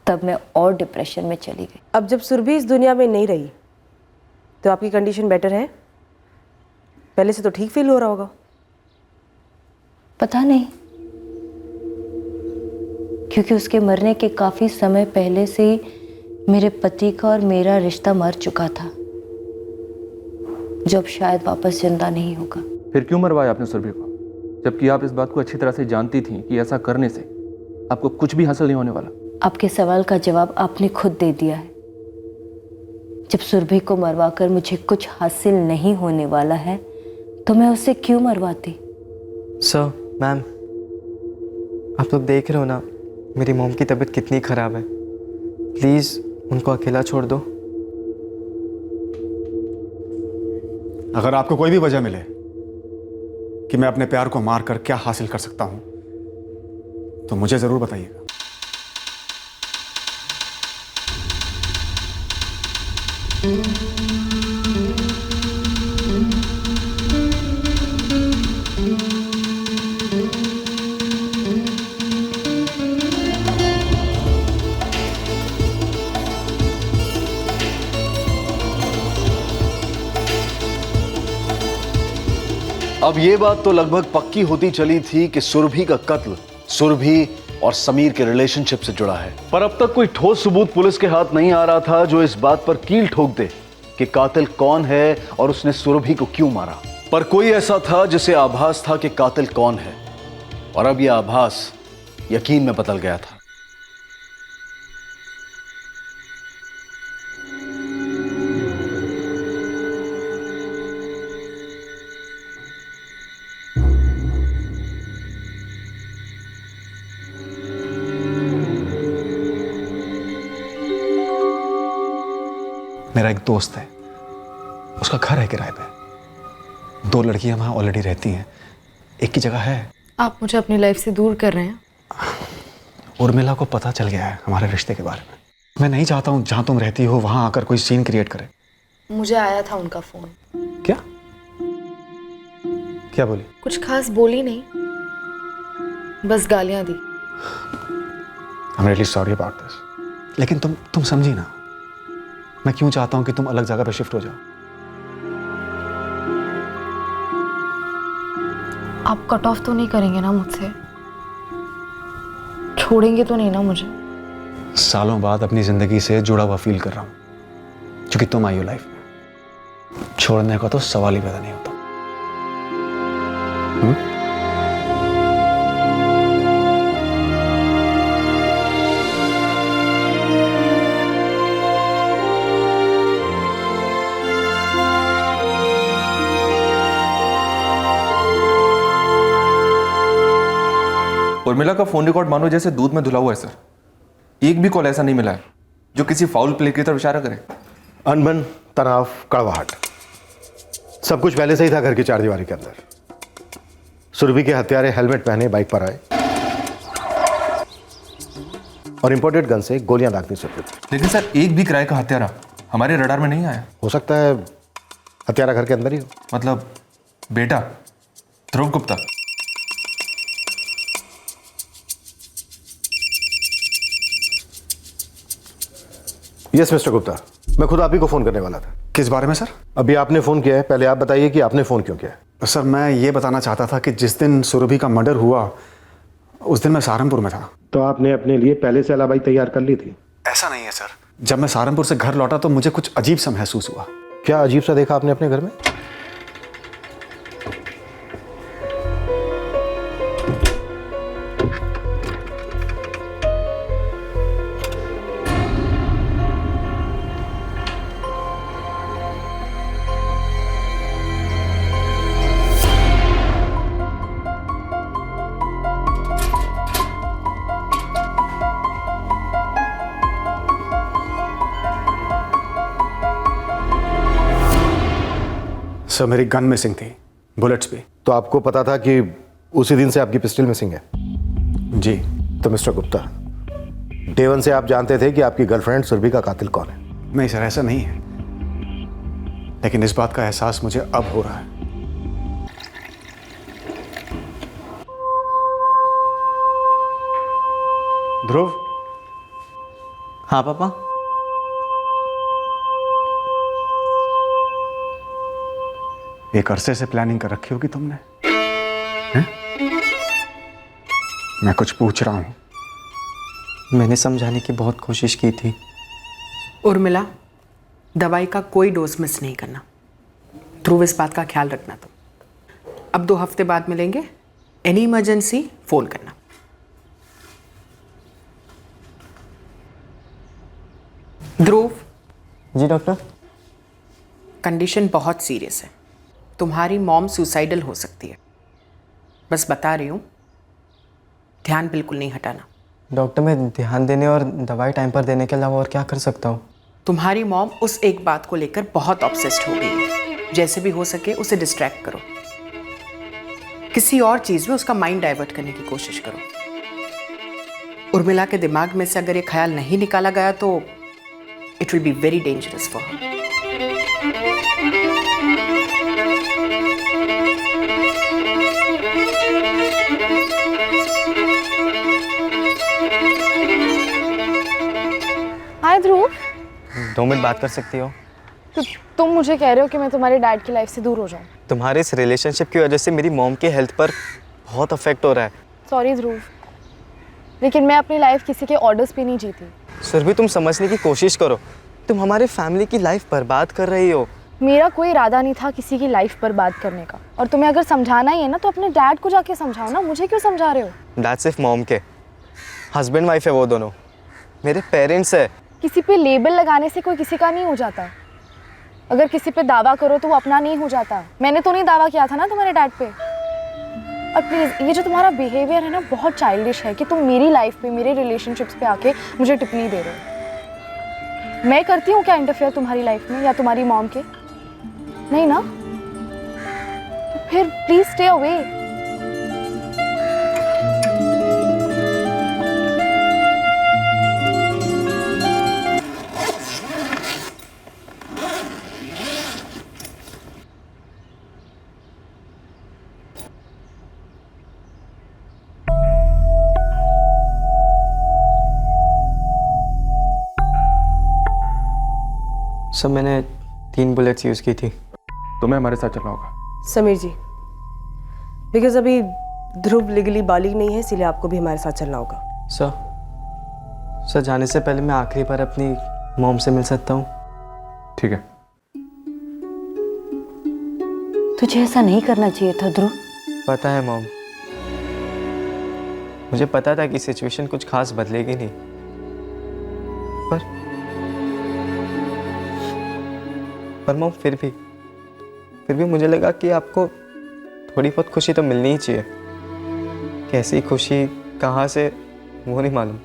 तब मैं और डिप्रेशन में चली गई। अब जब सुरभि इस दुनिया में नहीं रही तो आपकी कंडीशन बेटर है? पहले से तो ठीक फील हो रहा होगा। पता नहीं, क्योंकि उसके मरने के काफी समय पहले से ही मेरे पति का और मेरा रिश्ता मर चुका था, जो अब शायद वापस जिंदा नहीं होगा। फिर क्यों मरवाया आपने सुरभि को, जबकि आप इस बात को अच्छी तरह से जानती थी कि ऐसा करने से आपको कुछ भी हासिल नहीं होने वाला? आपके सवाल का जवाब आपने खुद दे दिया है। जब सुरभि को मरवाकर मुझे कुछ हासिल नहीं होने वाला है तो मैं उसे क्यों मरवाती? सर, मैम, आप लोग देख रहे हो ना मेरी मॉम की तबीयत कितनी ख़राब है। प्लीज़ उनको अकेला छोड़ दो। अगर आपको कोई भी वजह मिले कि मैं अपने प्यार को मार कर क्या हासिल कर सकता हूं तो मुझे जरूर बताइएगा। अब ये बात तो लगभग पक्की होती चली थी कि सुरभि का कत्ल सुरभि और समीर के रिलेशनशिप से जुड़ा है, पर अब तक कोई ठोस सबूत पुलिस के हाथ नहीं आ रहा था जो इस बात पर कील ठोक दे कि कातिल कौन है और उसने सुरभि को क्यों मारा। पर कोई ऐसा था जिसे आभास था कि कातिल कौन है, और अब यह आभास यकीन में बदल गया था। मेरा एक दोस्त है, उसका घर है किराए पे। 2 लड़कियां वहां ऑलरेडी रहती हैं, एक की जगह है। आप मुझे अपनी लाइफ से दूर कर रहे हैं। उर्मिला को पता चल गया है हमारे रिश्ते के बारे में। मैं नहीं चाहता हूं जहां तुम रहती हो वहां आकर कोई सीन क्रिएट करे। मुझे आया था उनका फोन। क्या क्या बोली? कुछ खास बोली नहीं, बस गालियां दी। I'm really sorry about this। लेकिन तुम समझी ना, मैं क्यों चाहता हूं कि तुम अलग जगह पे शिफ्ट हो जाओ। आप कट ऑफ तो नहीं करेंगे ना मुझसे? छोड़ेंगे तो नहीं ना मुझे? सालों बाद अपनी जिंदगी से जुड़ा हुआ फील कर रहा हूं, क्योंकि तुम आई हो लाइफ में। छोड़ने का तो सवाल ही पैदा नहीं होता। उर्मिला का फोन रिकॉर्ड मानो जैसे दूध में धुला हुआ है सर। एक भी कॉल ऐसा नहीं मिला है जो किसी फाउल प्ले की तरफ इशारा करे। अनबन, तनाव, कड़वाहट, सब कुछ पहले से ही था घर की चार दीवारी के अंदर। सुरभि के हत्यारे हेलमेट पहने बाइक पर आए और इंपोर्टेड गन से गोलियां दागनी शुरू की। लेकिन सर एक भी किराए का हत्यारा हमारे रडार में नहीं आया। हो सकता है हत्यारा घर के अंदर ही हो। मतलब बेटा ध्रुव गुप्ता। यस मिस्टर गुप्ता, मैं खुद आप ही को फोन करने वाला था। किस बारे में सर? अभी आपने फोन किया है, पहले आप बताइए कि आपने फोन क्यों किया है। सर मैं ये बताना चाहता था कि जिस दिन सुरभि का मर्डर हुआ उस दिन मैं सहारनपुर में था। तो आपने अपने लिए पहले से अलाबाई तैयार कर ली थी? ऐसा नहीं है सर। जब मैं सहारनपुर से घर लौटा तो मुझे कुछ अजीब सा महसूस हुआ। क्या अजीब सा देखा आपने अपने घर में? सर मेरी गन मिसिंग थी, बुलेट्स भी। तो आपको पता था कि उसी दिन से आपकी पिस्टल मिसिंग है? जी। तो मिस्टर गुप्ता, डे वन से आप जानते थे कि आपकी गर्लफ्रेंड सुरभि का कातिल कौन है? नहीं सर, ऐसा नहीं है, लेकिन इस बात का एहसास मुझे अब हो रहा है। ध्रुव। हाँ पापा। एक अरसे से प्लानिंग कर रखी होगी तुमने, हैं? मैं कुछ पूछ रहा हूं। मैंने समझाने की बहुत कोशिश की थी। उर्मिला, दवाई का कोई डोज मिस नहीं करना। ध्रुव, इस बात का ख्याल रखना तुम। अब 2 हफ्ते बाद मिलेंगे। एनी इमरजेंसी फोन करना। ध्रुव। जी डॉक्टर। कंडीशन बहुत सीरियस है। तुम्हारी मॉम सुसाइडल हो सकती है। बस बता रही हूँ, ध्यान बिल्कुल नहीं हटाना। डॉक्टर, मैं ध्यान देने और दवाई टाइम पर देने के अलावा और क्या कर सकता हूँ? तुम्हारी मॉम उस एक बात को लेकर बहुत ऑब्सेस्ड हो गई है। जैसे भी हो सके उसे डिस्ट्रैक्ट करो। किसी और चीज में उसका माइंड डाइवर्ट करने की कोशिश करो। उर्मिला के दिमाग में से अगर ये ख्याल नहीं निकाला गया तो it will be very dangerous for her. Hi Dhruv. 2 minute बात कर सकती हो? तो तुम मुझे कह रहे हो कि मैं तुम्हारे डैड की लाइफ से दूर हो जाऊं? तुम्हारे इस रिलेशनशिप की वजह से मेरी मॉम की हेल्थ पर बहुत अफेक्ट हो रहा है। सॉरी ध्रुव, लेकिन मैं अपनी लाइफ किसी के ऑर्डर्स पे नहीं जीती। सुरभि, तुम समझने की कोशिश करो। तुम हमारे फैमिली की लाइफ बर्बाद कर रही हो। मेरा कोई इरादा नहीं था किसी की लाइफ बर्बाद करने का। और तुम्हें अगर समझाना ही है ना तो अपने डैड को जाके समझाओ ना, मुझे क्यों समझा रहे हो? डैड सिर्फ मॉम के हस्बैंड वाइफ है, वो दोनों मेरे पेरेंट्स है। किसी पे लेबल लगाने से कोई किसी का नहीं हो जाता। अगर किसी पे दावा करो तो वो अपना नहीं हो जाता। मैंने तो नहीं दावा किया था ना तुम्हारे डैड पे। और प्लीज़, ये जो तुम्हारा बिहेवियर है ना, बहुत चाइल्डिश है कि तुम मेरी लाइफ पे, मेरे रिलेशनशिप्स पे आके मुझे टिप्पणी दे रहे हो। मैं करती हूँ क्या इंटरफेयर तुम्हारी लाइफ में या तुम्हारी मॉम के? नहीं ना? तो फिर प्लीज स्टे अवे। सब मैंने 3 बुलेट्स यूज़ की थी। तुम्हें हमारे साथ चलना होगा। समीर जी, बिकॉज अभी ध्रुव लीगली बालिग नहीं है, इसीलिए आपको भी हमारे साथ चलना होगा। सर, सर जाने से पहले मैं आखिरी बार अपनी मॉम से मिल सकता हूँ? ठीक है। तुझे ऐसा नहीं करना चाहिए था ध्रुव। पता है मॉम, मुझे पता था कि सिचुएशन कुछ खास बदलेगी नहीं, पर मॉम फिर भी मुझे लगा कि आपको थोड़ी बहुत खुशी तो मिलनी ही चाहिए। कैसी खुशी, कहाँ से, वो नहीं मालूम,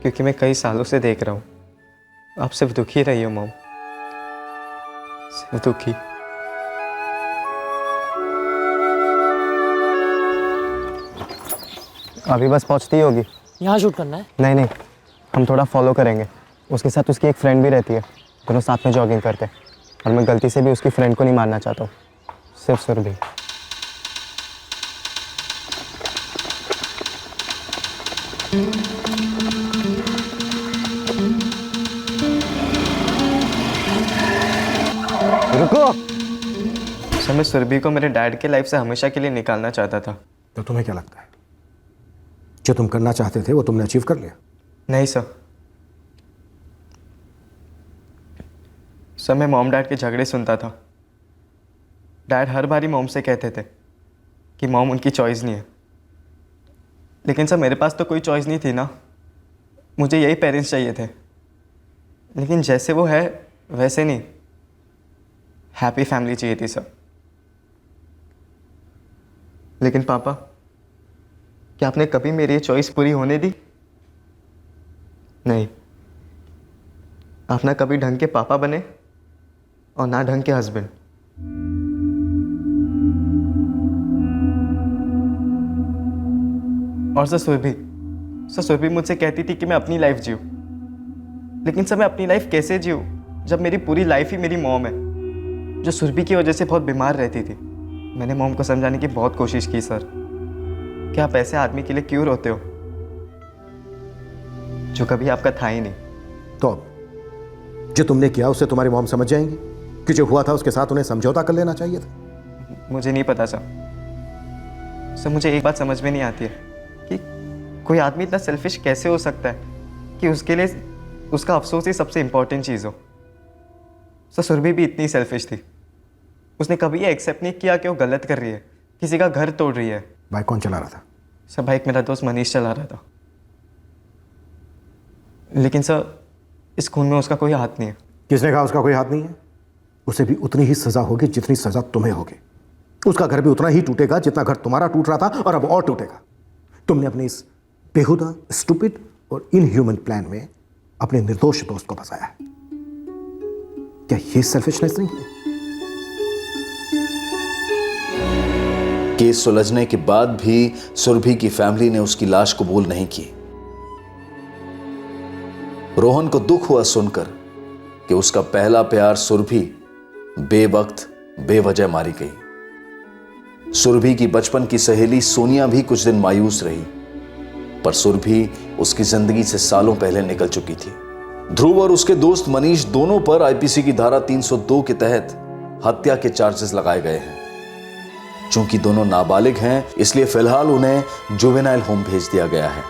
क्योंकि मैं कई सालों से देख रहा हूँ आप सिर्फ दुखी रही हो मॉम, सिर्फ दुखी। अभी बस पहुँचती होगी। यहाँ शूट करना है? नहीं, हम थोड़ा फॉलो करेंगे। उसके साथ उसकी एक फ्रेंड भी रहती है, दोनों साथ में जॉगिंग करते हैं, और मैं गलती से भी उसकी फ्रेंड को नहीं मारना चाहता हूँ, सिर्फ सुरभि। रुको सर, मैं सुरभि को मेरे डैड के लाइफ से हमेशा के लिए निकालना चाहता था। तो तुम्हें क्या लगता है जो तुम करना चाहते थे वो तुमने अचीव कर लिया? नहीं सर, मैं मॉम डैड के झगड़े सुनता था। डैड हर बार ही मॉम से कहते थे कि मॉम उनकी चॉइस नहीं है, लेकिन सर मेरे पास तो कोई चॉइस नहीं थी ना, मुझे यही पेरेंट्स चाहिए थे। लेकिन जैसे वो है वैसे नहीं, हैप्पी फैमिली चाहिए थी सर। लेकिन पापा, क्या आपने कभी मेरी ये चॉइस पूरी होने दी? नहीं, आप ना कभी ढंग के पापा बने और ना ढंग के हस्बैंड। और सर सुरभि मुझसे कहती थी कि मैं अपनी लाइफ जीऊँ, लेकिन सर मैं अपनी लाइफ कैसे जीऊँ जब मेरी पूरी लाइफ ही मेरी मॉम है, जो सुरभि की वजह से बहुत बीमार रहती थी। मैंने मॉम को समझाने की बहुत कोशिश की सर, कि आप ऐसे आदमी के लिए क्यों रोते हो जो कभी आपका था ही नहीं। तो अब जो तुमने किया उसे तुम्हारी मॉम समझ जाएंगी कि जो हुआ था उसके साथ उन्हें समझौता कर लेना चाहिए था। मुझे नहीं पता सर, मुझे एक बात समझ में नहीं आती है कि कोई आदमी इतना सेल्फिश कैसे हो सकता है कि उसके लिए उसका अफसोस ही सबसे इंपॉर्टेंट चीज़ हो। सर सुरभि भी इतनी सेल्फिश थी, उसने कभी ये एक्सेप्ट नहीं किया कि वो गलत कर रही है, किसी का घर तोड़ रही है। बाइक कौन चला रहा था? सर बाइक मेरा दोस्त मनीष चला रहा था, लेकिन सर इस खून में उसका कोई हाथ नहीं है। किसने कहा उसका कोई हाथ नहीं है? उसे भी उतनी ही सजा होगी जितनी सजा तुम्हें होगी। उसका घर भी उतना ही टूटेगा जितना घर तुम्हारा टूट रहा था, और अब और टूटेगा। तुमने अपने इस बेहुदा, स्टूपिड और इनह्यूमन प्लान में अपने निर्दोष दोस्त को फंसाया है। क्या ये सेल्फिशनेस नहीं है? केस सुलझने के बाद भी सुरभि की फैमिली ने उसकी लाश कबूल नहीं की। रोहन को दुख हुआ सुनकर कि उसका पहला प्यार सुरभि बेवक्त बेवजह मारी गई। सुरभि की बचपन की सहेली सोनिया भी कुछ दिन मायूस रही, पर सुरभि उसकी जिंदगी से सालों पहले निकल चुकी थी। ध्रुव और उसके दोस्त मनीष दोनों पर आईपीसी की धारा 302 के तहत हत्या के चार्जेस लगाए गए हैं। चूंकि दोनों नाबालिग हैं, इसलिए फिलहाल उन्हें जुवेनाइल होम भेज दिया गया है।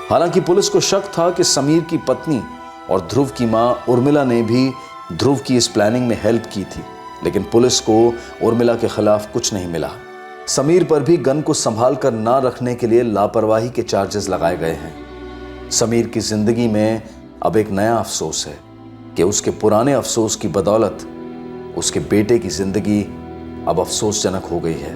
हालांकि पुलिस को शक था कि समीर की पत्नी और ध्रुव की मां उर्मिला ने भी ध्रुव की इस प्लानिंग में हेल्प की थी, लेकिन पुलिस को उर्मिला के खिलाफ कुछ नहीं मिला। समीर पर भी गन को संभाल कर ना रखने के लिए लापरवाही के चार्जेस लगाए गए हैं। समीर की जिंदगी में अब एक नया अफसोस है कि उसके पुराने अफसोस की बदौलत उसके बेटे की जिंदगी अब अफसोसजनक हो गई है।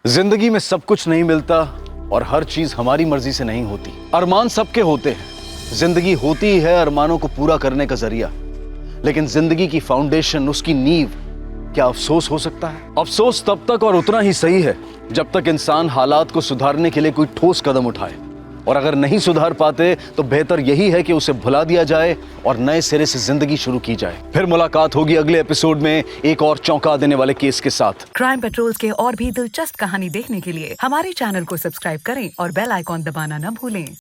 जिंदगी में सब कुछ नहीं मिलता और हर चीज हमारी मर्जी से नहीं होती। अरमान सबके होते हैं। जिंदगी होती ही है अरमानों को पूरा करने का जरिया, लेकिन जिंदगी की फाउंडेशन, उसकी नींव, क्या अफसोस हो सकता है? अफसोस तब तक और उतना ही सही है जब तक इंसान हालात को सुधारने के लिए कोई ठोस कदम उठाए, और अगर नहीं सुधार पाते तो बेहतर यही है कि उसे भुला दिया जाए और नए सिरे से जिंदगी शुरू की जाए। फिर मुलाकात होगी अगले एपिसोड में एक और चौंका देने वाले केस के साथ। क्राइम पेट्रोल के और भी दिलचस्प कहानी देखने के लिए हमारे चैनल को सब्सक्राइब करें और बेल आइकॉन दबाना न भूलें।